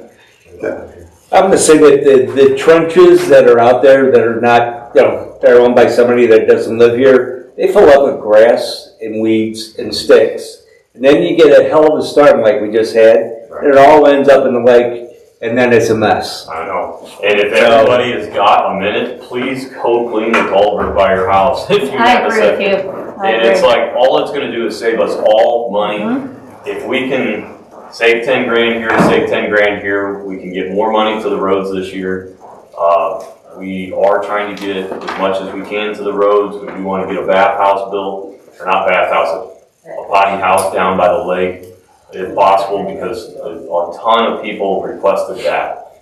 I'm gonna say that the trenches that are out there that are not, you know, they're owned by somebody that doesn't live here, they fill up with grass and weeds and sticks. And then you get a hell of a storm like we just had, and it all ends up in the lake, and then it's a mess. I know. And if everybody has got a minute, please go clean the culvert by your house if you I have a agree with second. you. I And it's agree. like, all it's gonna do is save us all money. If we can save 10 grand here, save 10 grand here, we can get more money to the roads this year. We are trying to get as much as we can to the roads. We do wanna get a bathhouse built, or not bathhouse, a potty house down by the lake, if possible, because a ton of people requested that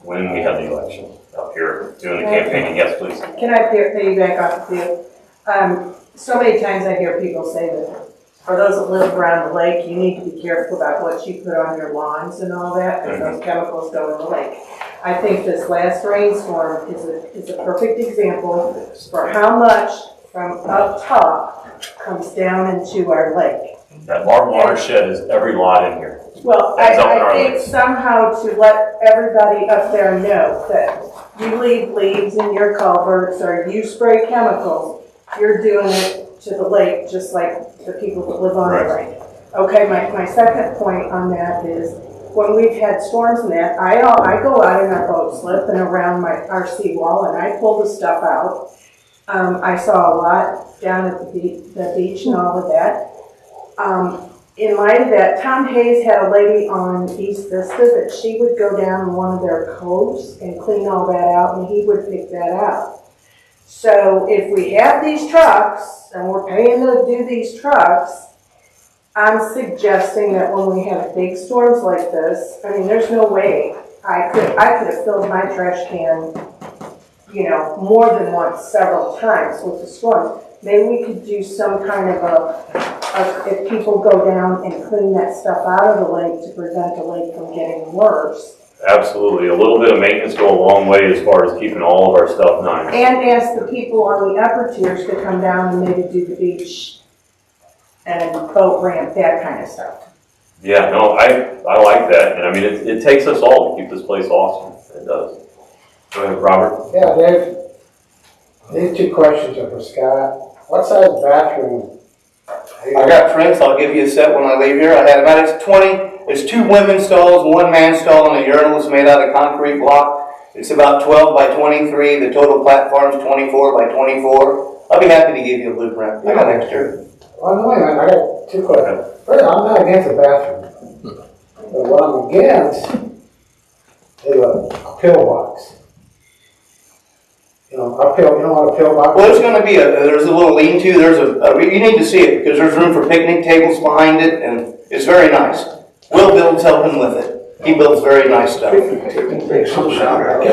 when we had the election up here doing the campaigning. Yes, please. Can I piggyback off of you? So many times I hear people say that for those that live around the lake, you need to be careful about what you put on your lawns and all that, because those chemicals go in the lake. I think this last rainstorm is a perfect example for how much from up top comes down into our lake. Our watershed is every lot in here. Well, That's up in our I think lakes. somehow to let everybody up there know that you leave leaves in your culverts or you spray chemicals, you're doing it to the lake just like the people that live on the lake. Okay, my second point on that is when we've had storms and that, I go out in our boat slip and around our seawall and I pull the stuff out. I saw a lot down at the beach and all of that. In light of that, Tom Hayes had a lady on East Vista that she would go down in one of their coves and clean all that out, and he would pick that out. So if we have these trucks, and we're paying to do these trucks, I'm suggesting that when we have big storms like this, I mean, there's no way I could have filled my trash can, you know, more than once, several times with the storm. Maybe we could do some kind of if people go down and clean that stuff out of the lake to prevent the lake from getting worse. Absolutely. A little bit of maintenance go a long way as far as keeping all of our stuff nice. And ask the people on the upper tiers to come down and maybe do the beach and boat ramp, that kind of stuff. Yeah, no, I like that. And I mean, it takes us all to keep this place awesome. It does. Go ahead, Robert. Yeah, Dave, these two questions are for Scott. What size bathroom? I got prints, I'll give you a set when I leave here. I had about, it's 2 women's stalls, 1 man's stall, and a urinal is made out of concrete block. It's about 12 by 23, the total platform's 24 by 24. I'll be happy to give you a blueprint. I got extra. Oh, no, wait a minute, I got 2 questions. First, I'm not against the bathroom. But what I'm against is a pillbox. You know, you don't want a pillbox? Well, there's going to be there's a little lean-to, you need to see it, because there's room for picnic tables behind it, and it's very nice. Will Bill's helping with it. He builds very nice stuff. Okay,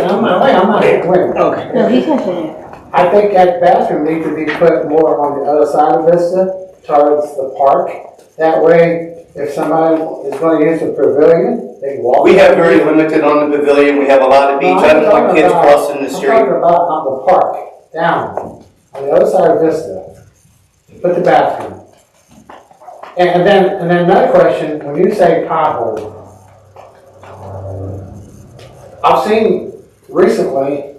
I'm not, wait. Okay. No, he's not saying it. I think that bathroom needs to be put more on the other side of Vista, towards the park. That way, if somebody is going to use the pavilion, they can walk. We have very limited on the pavilion. We have a lot of beach. I don't want kids crossing the street. I'm talking about on the park, down, on the other side of Vista. Put the bathroom. And then another question, when you say pothole, I've seen recently,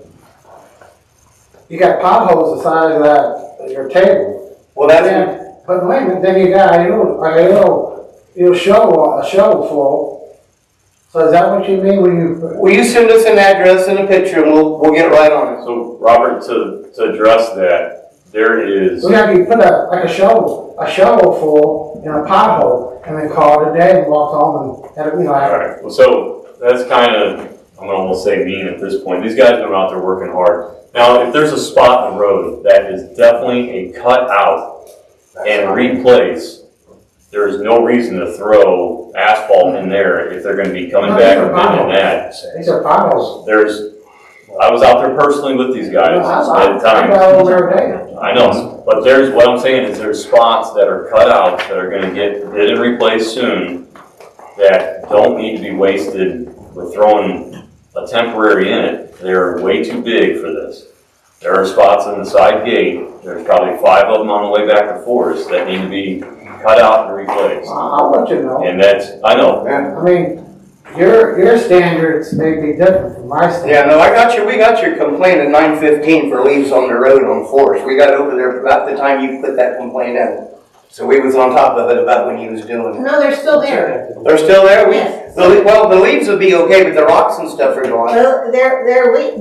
you got potholes the size of that, your table. Well, that's... But wait a minute, then you got a little shovel full. So is that what you mean when you... Will you send us an address and a picture and we'll get right on it? So, Robert, to address that, there is... We have to put a shovel full in a pothole and then call it a day and walk home and, All right, well, so that's kind of, I'm gonna almost say mean at this point. These guys have been out there working hard. Now, if there's a spot in the road that is definitely a cut out and replace, there is no reason to throw asphalt in there if they're gonna be coming back and bending that. These are potholes. I was out there personally with these guys at times. I know, but what I'm saying is there's spots that are cut out that are gonna get bid and replaced soon that don't need to be wasted with throwing a temporary in it. They're way too big for this. There are spots in the side gate, there's probably 5 of them on the way back to Forest that need to be cut out and replaced. I'll let you know. And I know. I mean, your standards may be different from my standards. Yeah, no, we got your complaint at 9:15 for leaves on the road on Forest. We got over there about the time you put that complaint in. So we was on top of it about when he was doing it. No, they're still there. They're still there? Yes. Well, the leaves would be okay, but the rocks and stuff are gone. Well,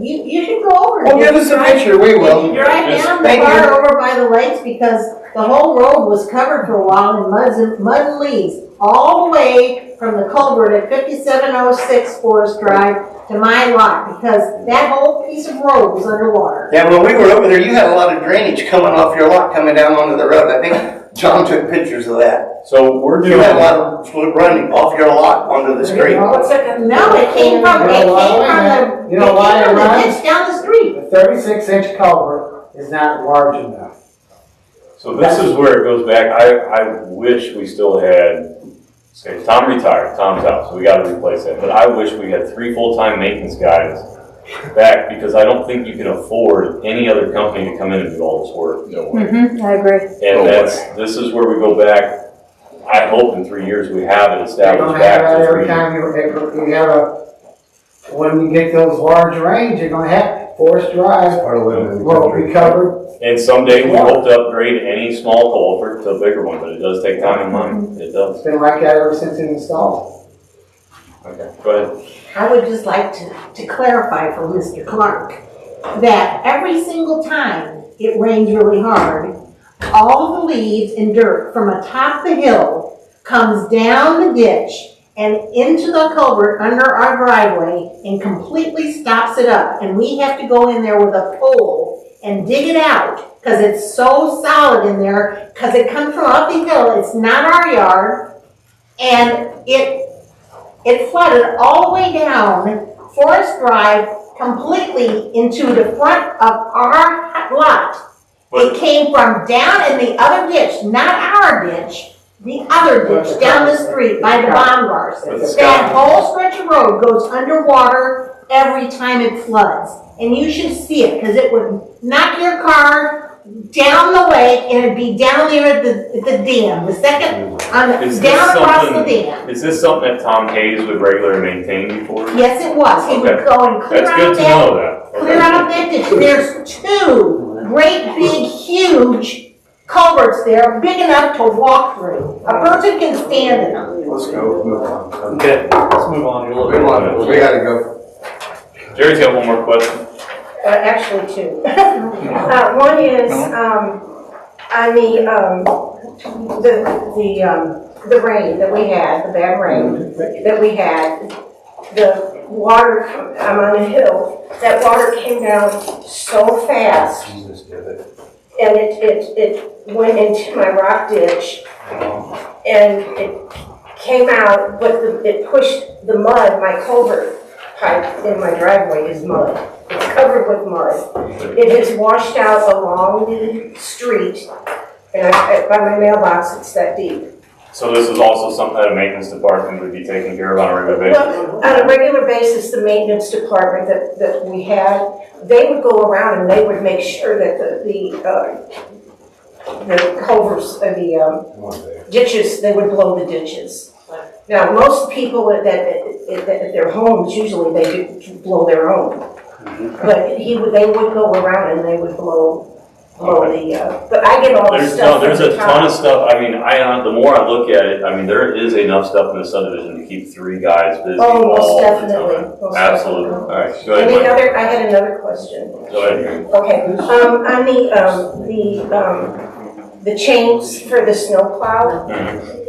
you should go over. Well, give us a picture, we will. You drive down the Thank you. bar over by the lakes because the whole road was covered for a while in mud and leaves. All the way from the culvert at 5706 Forest Drive to my lot because that whole piece of road was underwater. Yeah, when we were over there, you had a lot of drainage coming off your lot coming down onto the road. I think John took pictures of that. So we're doing... You had a lot of fluid running off your lot onto the street. No, it came from the ditch down the street. The 36-inch culvert is not large enough. So this is where it goes back. I wish we still had, say, Tom retired, Tom's out, so we gotta replace that. But I wish we had 3 full-time maintenance guys back because I don't think you can afford any other company to come in and do all this work. No way. I agree. And this is where we go back. I hope in 3 years we have it established back to Every time you have when you get those large rains, you're gonna have Forest Drive will be covered. And someday we hope to upgrade any small culvert to a bigger one, but it does take time and money. It does. It's been like that ever since it installed. Okay, go ahead. I would just like to clarify for Mr. Clark that every single time it rains really hard, all the leaves and dirt from atop the hill comes down the ditch and into the culvert under our driveway and completely stops it up. And we have to go in there with a pole and dig it out because it's so solid in there because it comes from up the hill. It's not our yard. And it flooded all the way down Forest Drive completely into the front of our lot. It came from down in the other ditch, not our ditch, the other ditch down the street by the Baumgars. That whole stretch of road goes underwater every time it floods. And you should see it because it would knock your car down the lake and it'd be down there at the dam, the second, down across the dam. Is this something that Tom Hayes would regularly maintain before? Yes, it was. He would go and clear That's out good to know that. clear out that ditch. There's two great, big, huge culverts there, big enough to walk through. A person can stand in them. Let's go, move on. Okay, let's move on a little bit. We gotta go. Jerry's got one more question. Actually two. One is, on the rain that we had, the bad rain that we had, the water, I'm on a hill, that water came down so fast. And it went into my rock ditch and it came out, but it pushed the mud, my culvert pipe in my driveway is mud. It's covered with mud. It has washed out along the street, and by my mailbox, it's that deep. So this is also something that a maintenance department would be taking care of on a regular basis? Well, on a regular basis, the maintenance department that we had, they would go around and they would make sure that the culverts, the ditches, they would blow the ditches. Now, most people at their homes, usually they do blow their own. But they would go around and they would blow the, but I get all the stuff. There's a ton of stuff. I mean, the more I look at it, I mean, there is enough stuff in the subdivision to keep three guys busy Oh, most all definitely. the time. Most Absolutely. definitely. All right, go And ahead, Mike. I had another question. Go ahead. Okay, on the chains for the snowplow,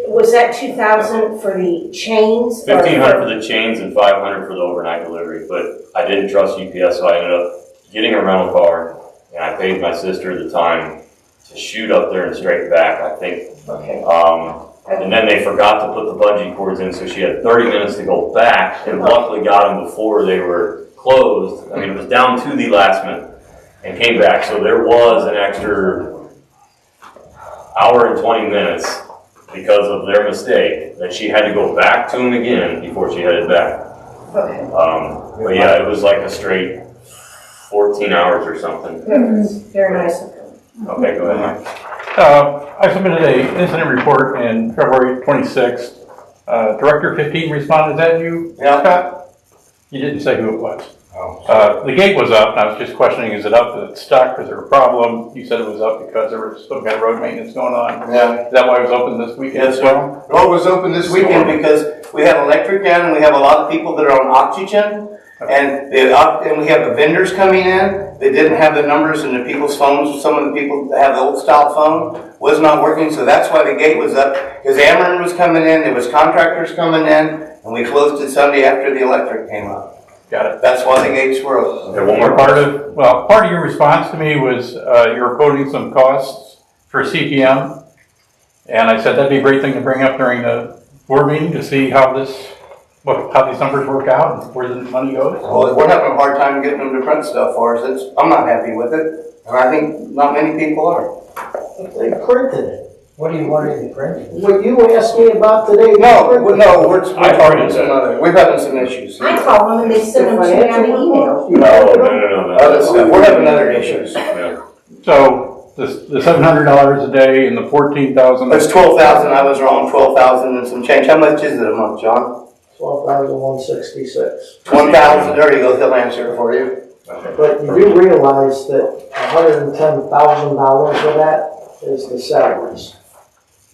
was that 2,000 for the chains? or 1,500 for the chains and 500 for the overnight delivery, but I didn't trust UPS, so I ended up getting a rental car, and I paid my sister at the time to shoot up there and straight back, I think. Okay. And then they forgot to put the bungee cords in, so she had 30 minutes to go back, and luckily got them before they were closed. I mean, it was down to the last minute, and came back, so there was an extra hour and 20 minutes because of their mistake, that she had to go back to them again before she headed back. Okay. But yeah, it was like a straight 14 hours or something. Very nice. Okay, go ahead, Mike. I submitted a incident report in February 26th. Director 15 responded, is that you, Scott? You didn't say who it was. The gate was up, and I was just questioning, is it up, is it stuck, is there a problem? You said it was up because there was some kind of road maintenance going on. Yeah. Is that why it was open this weekend as well? Road was open this weekend because we have electric in and we have a lot of people that are on oxygen. And we have the vendors coming in. They didn't have the numbers in the people's phones. Some of the people that have the old style phone was not working, so that's why the gate was up. Because Ameren was coming in, there was contractors coming in, and we closed it Sunday after the electric came up. Got it. That's why the gates were open. Okay, one more part of your response to me was you were quoting some costs for CPM. And I said that'd be a great thing to bring up during the board meeting to see how these numbers work out and where the money goes. Well, we're having a hard time getting them to print stuff for us. I'm not happy with it, and I think not many people are. They printed it. What do you want to print? What you asked me about today? We're having some issues. I call them and they send them to me on the email. No. Other stuff. We're having other issues. So the $700 a day and the $14,000. It's 12,000. I was wrong. 12,000 and some change. How much is it a month, John? 12,166. 1,000. There you go. He'll answer it for you. But you do realize that $110,000 of that is the salaries.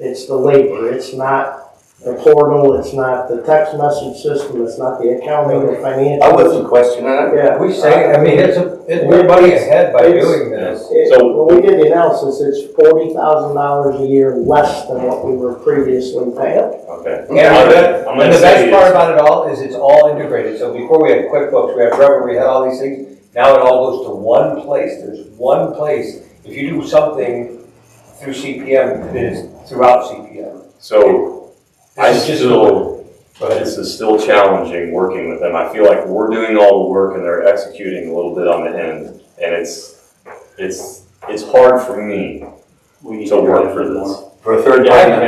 It's the labor. It's not the portal, it's not the text message system, it's not the accounting or financial. I wasn't questioning it. Yeah. We say, I mean, it's we're money ahead by doing this. So when we did the analysis, it's $40,000 a year less than what we were previously paying. Okay. And the best part about it all is it's all integrated. So before we had QuickBooks, we had Trevor, we had all these things. Now it all goes to one place. There's one place. If you do something through CPM, it is throughout CPM. So this is This still challenging working with them. I feel like we're doing all the work and they're executing a little bit on the end. And it's hard for me to work for this. For a third I've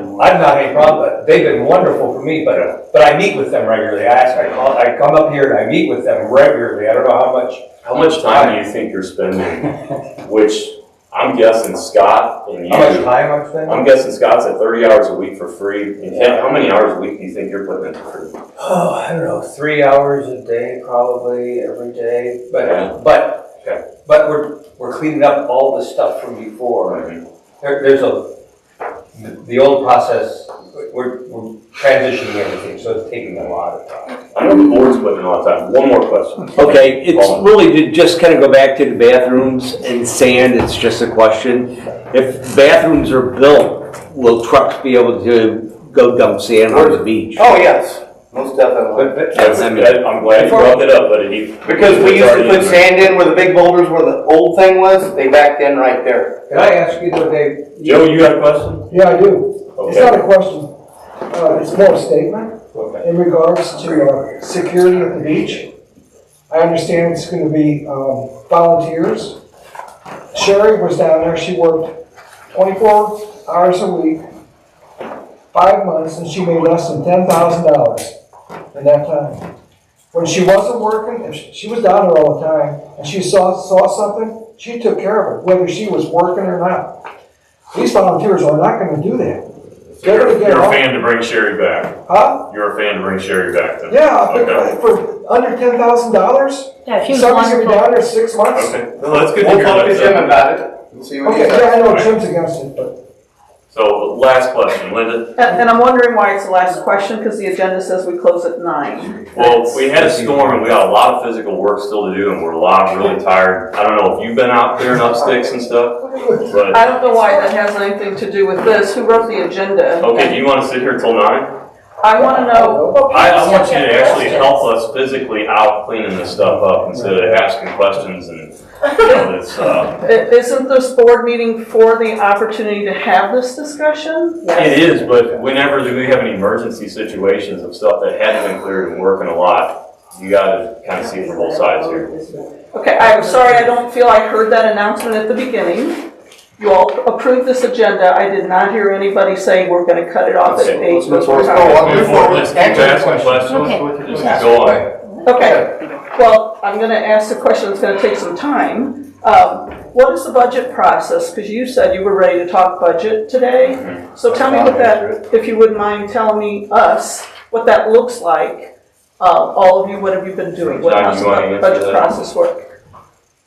not had any problem, but they've been wonderful for me, but I meet with them regularly. I come up here and I meet with them regularly. I don't know how much. How much time do you think you're spending? Which I'm guessing Scott and you. How much time I'm spending? I'm guessing Scott's at 30 hours a week for free. And Ken, how many hours a week do you think you're putting in for free? Oh, I don't know, 3 hours a day, probably every day. But we're cleaning up all the stuff from before. There's the old process. We're transitioning everything, so it's taking a lot of time. I know the board's putting in a lot of time. One more question. Okay, it's really to just kind of go back to the bathrooms and sand, it's just a question. If bathrooms are built, will trucks be able to go dump sand on the beach? Oh, yes, most definitely. I'm glad you brought it up, but because we used to put sand in where the big boulders where the old thing was, they backed in right there. Can I ask you though, Dave? Joe, you got a question? Yeah, I do. It's Okay. not a question, it's more a statement in regards to security at the beach. I understand it's gonna be volunteers. Sherry was down there, she worked 24 hours a week, 5 months, and she made less than $10,000 in that time. When she wasn't working, if she was down there all the time, and she saw something, she took care of it, whether she was working or not. These volunteers are not gonna do that. They're gonna get You're a off. fan to bring Sherry back. Huh? You're a fan to bring Sherry back then? Yeah, Okay. for under $10,000? Yeah, she was Somebody's gonna be wonderful. down there 6 months? Okay, well, that's good to We'll hear. talk to that. Jim about it and see what he Okay, says. yeah, I know Jim's against it, but. So, last question, Linda. And I'm wondering why it's the last question, because the agenda says we close at 9. Well, we had a storm and we got a lot of physical work still to do and we're a lot really tired. I don't know if you've been out clearing up sticks and stuff, but, I don't know why that has anything to do with this. Who wrote the agenda? okay, do you want to sit here till 9? I want to know. I want you to actually help us physically out cleaning this stuff up instead of asking questions and, you know, this, Isn't this board meeting for the opportunity to have this discussion? it is, but whenever we have any emergency situations of stuff that hadn't been cleared and working a lot, you gotta kind of see it from both sides here. Okay, I'm sorry, I don't feel I heard that announcement at the beginning. You all approved this agenda. I did not hear anybody say we're going to cut it off at Okay. 8. Let's go on. Before, just keep asking questions, just go on. Okay, well, I'm going to ask a question that's going to take some time. What is the budget process? Because you said you were ready to talk budget today. So tell me what that, if you wouldn't mind telling us what that looks like. All of you, what have you been doing? What John, does you the want to answer budget that? process work?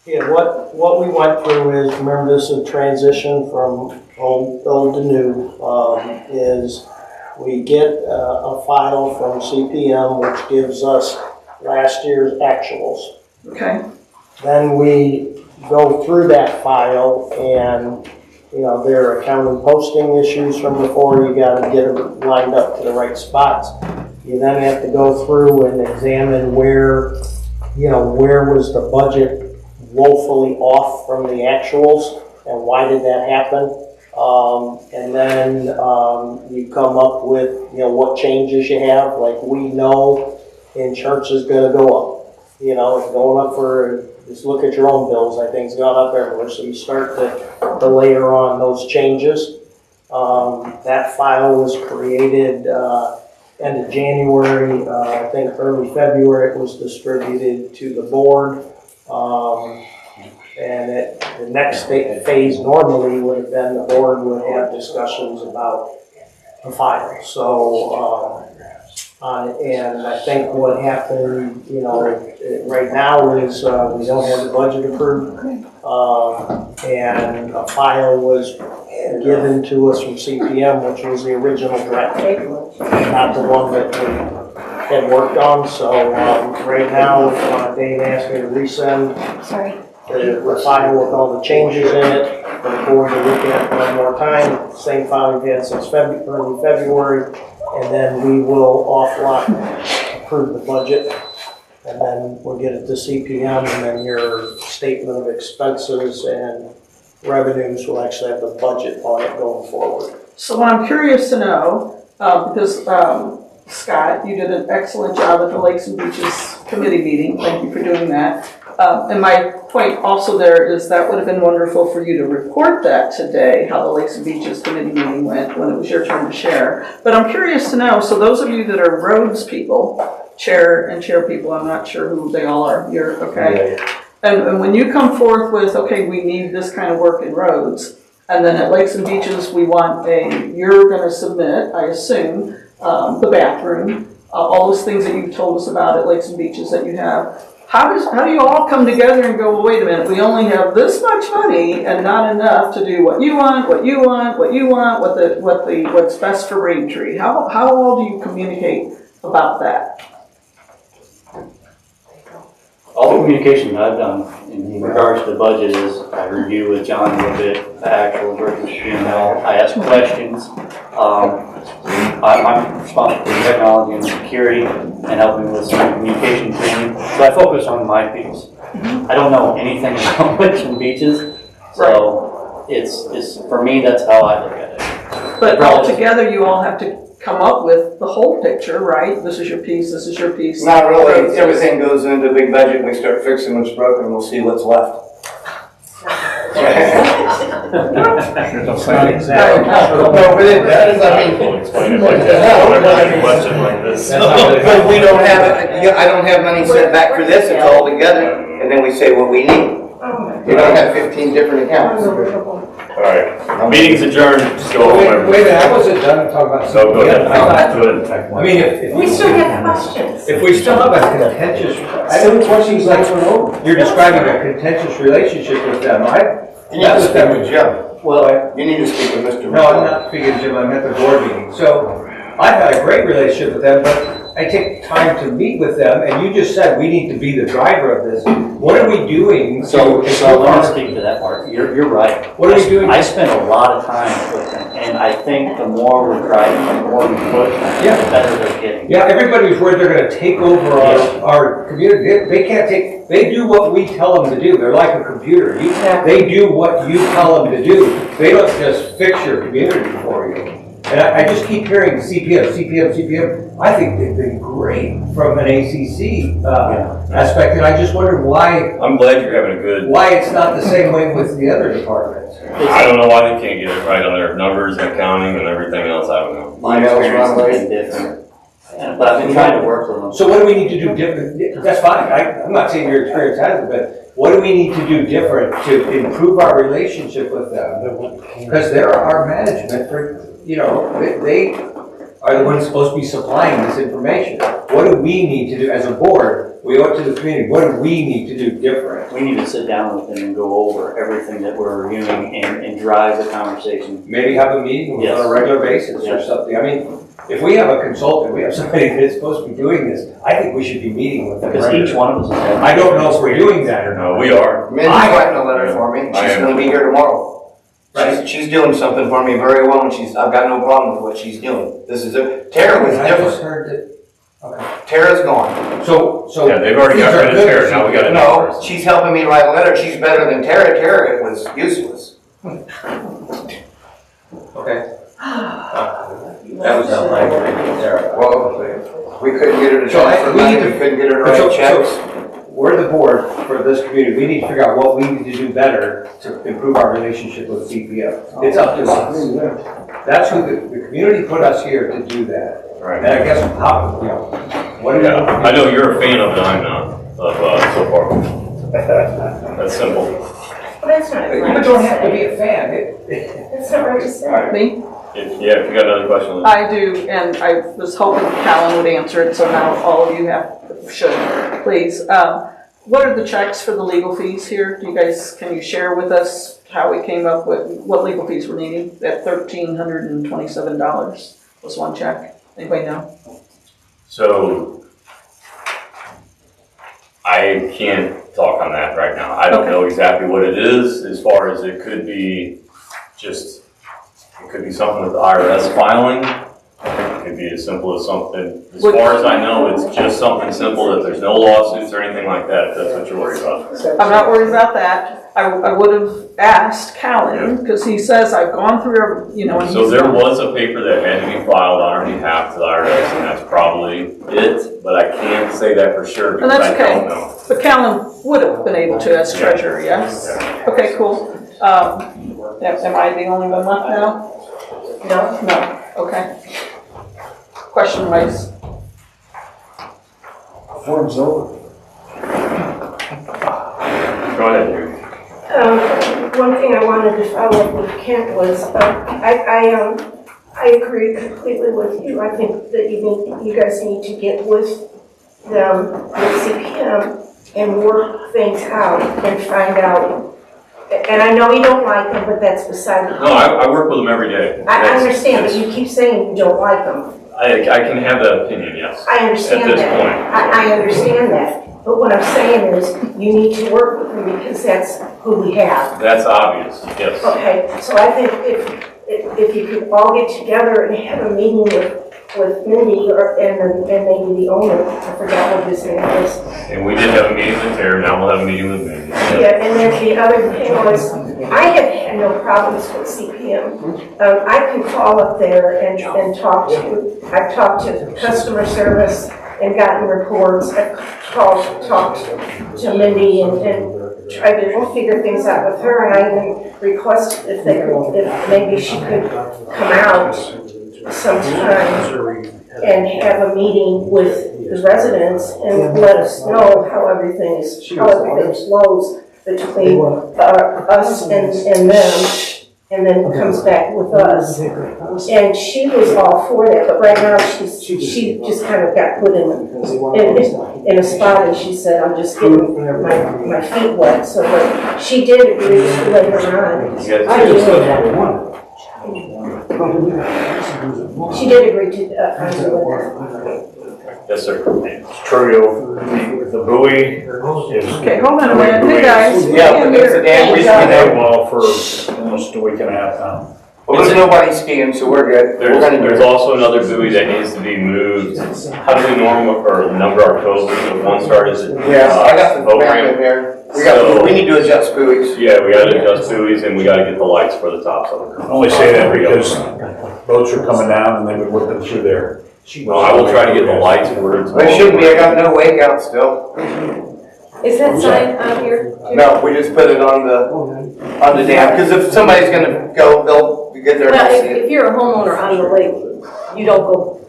Yeah, what we went through is, remember this is a transition from old to new, is we get a file from CPM which gives us last year's actuals. Okay. Then we go through that file and, you know, there are accounting posting issues from before, you gotta get them lined up to the right spots. You then have to go through and examine where, you know, where was the budget woefully off from the actuals and why did that happen? And then you come up with, you know, what changes you have. Like we know insurance is going to go up. You know, it's going up for, just look at your own bills. I think it's gone up everywhere. So you start to layer on those changes. That file was created end of January. I think early February it was distributed to the board. And the next phase normally would have been the board would have discussions about the file. So, and I think what happened, you know, right now is we don't have the budget approved, and a file was given to us from CPM, which was the original draft, not the one that we had worked on, so, right now, Dave asked me to resend the file with all the changes in it, for the board to look at one more time, same file we've had since early February, and then we will off-lot approve the budget, and then we'll get it to CPM, and then your statement of expenses and revenues will actually have the budget on it going forward. So what I'm curious to know, because Scott, you did an excellent job at the Lakes and Beaches Committee meeting, thank you for doing that. And my point also there is that would have been wonderful for you to report that today, how the Lakes and Beaches Committee meeting went when it was your turn to share. But I'm curious to know, so those of you that are roads people, chair and chair people, I'm not sure who they all are, you're, okay? And when you come forth with, okay, we need this kind of work in roads, and then at Lakes and Beaches, we want you're gonna submit, I assume, the bathroom, all those things that you've told us about at Lakes and Beaches that you have. How do you all come together and go, well, wait a minute, we only have this much money and not enough to do what you want, what's best for Braintree? How all do you communicate about that? All the communication that I've done in regards to the budget is I review with John a little bit, the actual versus email. I ask questions. I'm responsible for technology and security and helping with some communication training. So I focus on my piece. I don't know anything about Lakes and Beaches, so it's for me, that's how I look at it. But all together, you all have to come up with the whole picture, right? This is your piece, this is your piece. Not really, everything goes into a big budget, we start fixing what's broken, we'll see what's left. Not exactly. No, but it does, I mean. Explain it like that. Every question like this. But we don't have, I don't have money set back for this, it's all together, and then we say what we need. We don't have 15 different accounts. All right, meeting's adjourned, just go home. Wait a minute, I wasn't done talking about. So go ahead. I mean, if We still have questions. If we still have a contentious, I don't want you like, you're describing a contentious relationship with them, You need to speak with Jim. Well, you need to speak with Mr. No, I'm not speaking to Jim, I'm at the board meeting. So I've had a great relationship with them, but I take time to meet with them, and you just said we need to be the driver of this. What are we doing? So I want to speak to that part. You're right. What are we doing? I spend a lot of time with them, and I think the more we're driving, the more we push them, the better they're getting. Yeah, everybody's worried they're gonna take over our community. They can't they do what we tell them to do. They're like a computer. They do what you tell them to do. They don't just fix your community for you. And I just keep hearing CPM. I think they've been great from an ACC aspect, and I just wonder why. I'm glad you're having a good. Why it's not the same way with the other departments. I don't know why they can't get it right on their numbers and accounting and everything else, I don't know. My experience has been different. But I've been trying to work with them. So what do we need to do different? That's fine, I'm not saying your experience hasn't, but what do we need to do different to improve our relationship with them? Because they're our management for, they are the ones supposed to be supplying this information. What do we need to do as a board? We owe it to the community. What do we need to do different? We need to sit down with them and go over everything that we're reviewing and drive the conversation. Maybe have a meeting on a regular basis or something. I mean, if we have a consultant, we have somebody that's supposed to be doing this, I think we should be meeting with them. Because each one of us is. I don't know if we're doing that or not. No, we are. Mindy's writing a letter for me. She's going to be here tomorrow. Right. She's doing something for me very well, and I've got no problem with what she's doing. Tara was I just different. heard that. Okay. Tara's gone. So yeah, they've already got rid of Tara. Now we got a new No, person. she's helping me write a letter. She's better than Tara. Tara was useless. Okay. That was not my Tara. Well, we couldn't get her to So transfer money. We couldn't get her to write checks. We're the board for this community. We need to figure out what we need to do better to improve our relationship with CPM. It's up to us. That's who the community put us here to do that. Right. And I guess how, what do we? I know you're a fan of it, I'm not, so far. That's simple. Well, that's not You right. don't have to be a fan. That's not right to say. Me? If you got another question. I do, and I was hoping Callan would answer it, so now all of you should, please. what are the checks for the legal fees here? Can you share with us how we came up with, what legal fees we're needing? That $1,327 was one check. Anybody know? So, I can't talk on that right now. I don't know exactly what it is, as far as it could be just, it could be something with the IRS filing. It could be as simple as something, as far as I know, it's just something simple, that there's no lawsuits or anything like that, if that's what you're worried about. I'm not worried about that. I would have asked Callan, because he says I've gone through, and So there was a paper that had to be filed on our behalf to the IRS, and that's probably it, but I can't say that for sure And because that's I don't know. But Callan would have been able to as treasurer, yes? Okay, cool. Am I the only one left now? No? No, okay. Question wise. Form's over. Go ahead, Judy. One thing I wanted to follow up with Kent was, I agree completely with you. I think that you guys need to get with them, with CPM, and work things out and find out. And I know you don't like them, but that's beside the point. No, I work with them every day. I understand, but you keep saying you don't like them. I can have that opinion, yes. I understand At this that. point. I understand that. But what I'm saying is, you need to work with them because that's who we have. That's obvious, yes. Okay, so I think if you could all get together and have a meeting with Mindy and maybe the owner, I forgot what his name is. And we did have a meeting with Terry, now we'll have a meeting with Mindy. Yeah, and then the other thing was, I have had no problems with CPM. I can call up there and talk to, I've talked to customer service and gotten reports. I've talked to Mindy and tried to figure things out with her, and I even requested if maybe she could come out sometime and have a meeting with the residents and let us know how everything flows between us and them, and then comes back with us. And she was all for that, but right now she just kind of got put in a spot, and she said, I'm just getting my feet wet. So but she did agree later on. She did agree to do it. Yes, sir. Trudio, the buoy is. Okay, hold on a minute. Hey, guys. Yeah, but it's a damn Hey, reason guys. they well for almost a week and a half now. Well, there's nobody skiing, so we're good. There's also another buoy that needs to be moved. How do we number our codes? If one started at Yeah, I got the boat map ramp. in there. We need to adjust buoys. Yeah, we gotta adjust buoys and we gotta get the lights for the tops of them. I only say that because boats are coming down and they've been whipping through there. Well, I will try to get the lights where it's. There shouldn't be, I got no wake out still. Is that sign out here? No, we just put it on the dam, because if somebody's gonna go, they'll get there and Well, see it. if you're a homeowner on the lake, you don't go.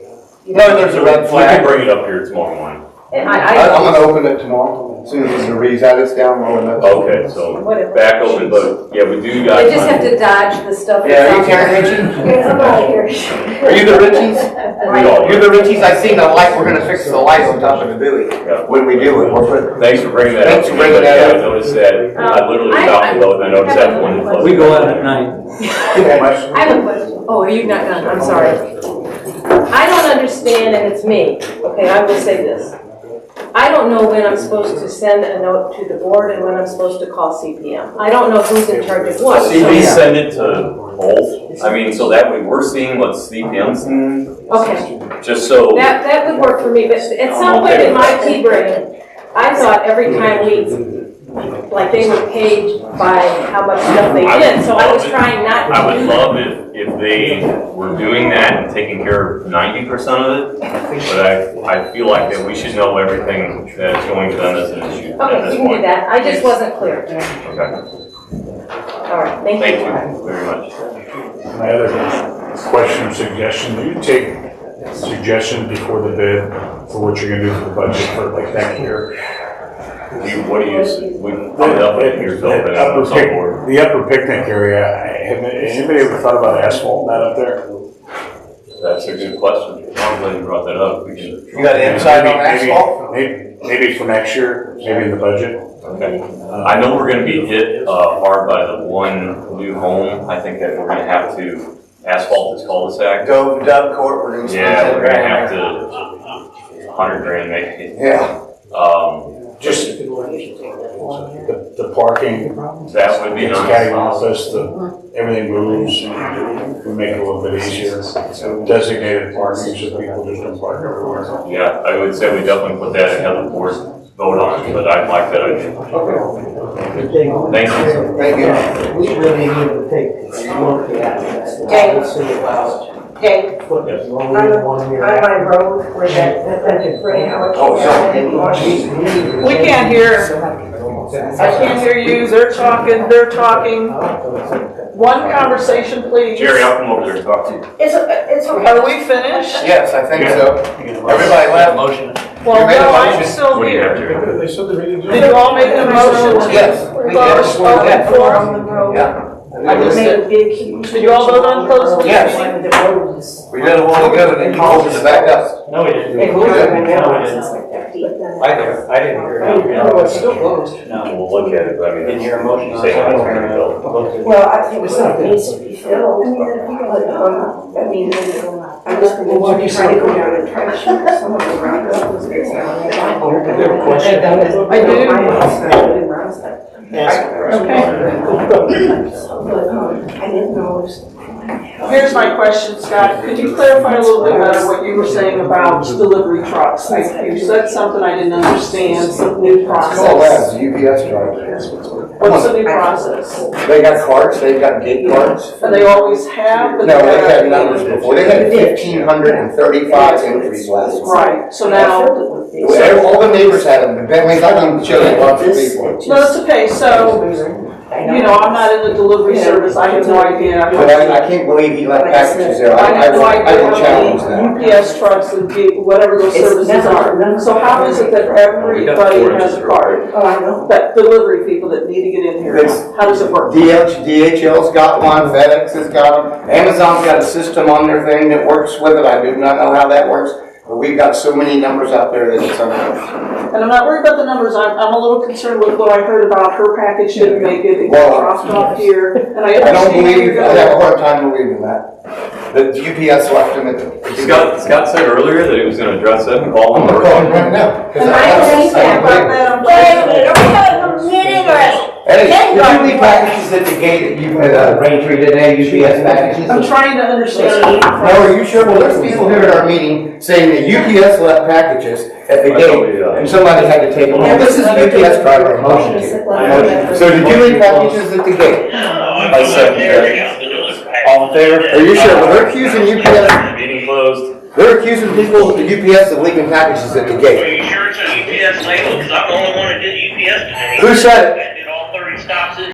No, there's a red We can flag. bring it up here tomorrow morning. And I'm gonna open it tomorrow, as soon as the breeze out, it's down low enough. Okay, so back open, but yeah, we do got. They just have to dodge the stuff. Yeah, are you Karen Ritchie? I'm out of here. Are you the Richies? We are. You're the Richies, I seen the light, we're gonna fix the light on top of the buoy. When we do it, we're putting. Thanks for bringing that up. Thanks for bringing that Yeah, up. I noticed that. I literally stopped the boat and I noticed that one. We go out at night. I have a question. Oh, are you not done? I'm sorry. I don't understand, and it's me. Okay, I will say this. I don't know when I'm supposed to send a note to the board and when I'm supposed to call CPM. I don't know who's in charge of what. We send it to both. I mean, so that way we're seeing what CPM's seeing. Okay. Just so. That would work for me, but at some point in my pea brain, I thought every time like they were paid by how much stuff they did, so I was trying not to I would do love if they were doing that and taking care of 90% of it, but I feel like that we should know everything that's going to them as an issue at Okay, this you can do point. that. I just wasn't clear. Okay. All right, thank Thank you. you very much. My other question or suggestion, do you take suggestions before the bid for what you're gonna do for the budget for like next year? What do you see? I'm up here, Phil, but I'm on board. The upper picnic area, have anybody ever thought about asphalt that up there? That's a good question. I'm glad you brought that up. We can. You got insight on Maybe- asphalt? Maybe for next year, maybe in the budget. Okay. I know we're gonna be hit hard by the one new home. I think that we're gonna have to asphalt this cul-de-sac. Go Doug Court, we're doing some. Yeah, we're gonna have to, 100 grand maybe. Yeah. Just the parking, That would be it's nice. catty office, everything moves, we make it a little bit easier. Designated parking so people just don't park everywhere. Yeah, I would say we definitely put that and have the board vote on it, but I'd like that idea. Thank you. Thank you. We really need to take a look at this. Dave. Let's see about Dave, putting Yes. only one year. on my road where that gray house. Oh, sorry. We can't hear. I can't hear you, they're talking. One conversation, please. Jerry, I'll come over there and talk to you. It's okay. Are we finished? Yes, I think so. Everybody left. Motion. Well, You made a no, I'm motion. still What do you have, here. Jerry? They said the meeting. Did you all make a motion? Yes, we did. Close open forum? Yeah. I just Made a said, big, huge. did you all vote on closed meeting? Yes. The road is. We did a while ago, and then you called us back up. No, we didn't. It moves did. right now, it's just like that deep. I didn't hear No, it's still closed. No. We'll look at it, but I mean. Didn't hear a motion. You say how it's gonna go. Well, I think it needs to be filled, but, I mean, I'm just gonna try to go down and try to shoot some of the round. I do. I didn't know. Here's my question, Scott. Could you clarify a little bit better what you were saying about delivery trucks? You said something I didn't understand, some new process. UPS drivers. What's the new process? They got carts, they've got gate carts. And they always have? but No, they never- had numbers before. They had 1,535 entries last week. Right, so now, All the neighbors had them. The Bentleys, I can show you lots of people. no, it's okay, so, you know, I'm not in the delivery service, I have no idea. But I can't believe he left packages there. I have no I idea will challenge how that. many UPS trucks and whatever those services are. So how is it that everybody has a card? Oh, I know. That delivery people that need to get in here, It's- how does it work? DHL's got one, FedEx has got them, Amazon's got a system on their thing that works with it. I do not know how that works, but we've got so many numbers out there that it's unreal. And I'm not worried about the numbers, I'm a little concerned with what I heard about her package didn't make it, it Well, got dropped off here, and I I don't understand believe, you're I have a gonna. hard time believing that. The UPS left them at the. Scott said earlier that he was gonna address it and call I'm him. gonna call him right now. 'Cause And I I don't think that believe it. About that, I'm Wait a just- minute, are we having a meeting or? Hey, did you leave packages at the gate at Braintree today, UPS packages? I'm trying to understand. No, are you sure? Well, there's people here at our meeting saying that UPS left packages at the gate and somebody had to take them home. This is a UPS driver, motion to. So did you leave packages at the gate? I second that. All in favor? Are you sure? Well, they're accusing UPS, Meeting closed. they're accusing people at the UPS of leaving packages at the Are gate. you sure it's a UPS label? Because I'm the only one that did UPS today. Who said it?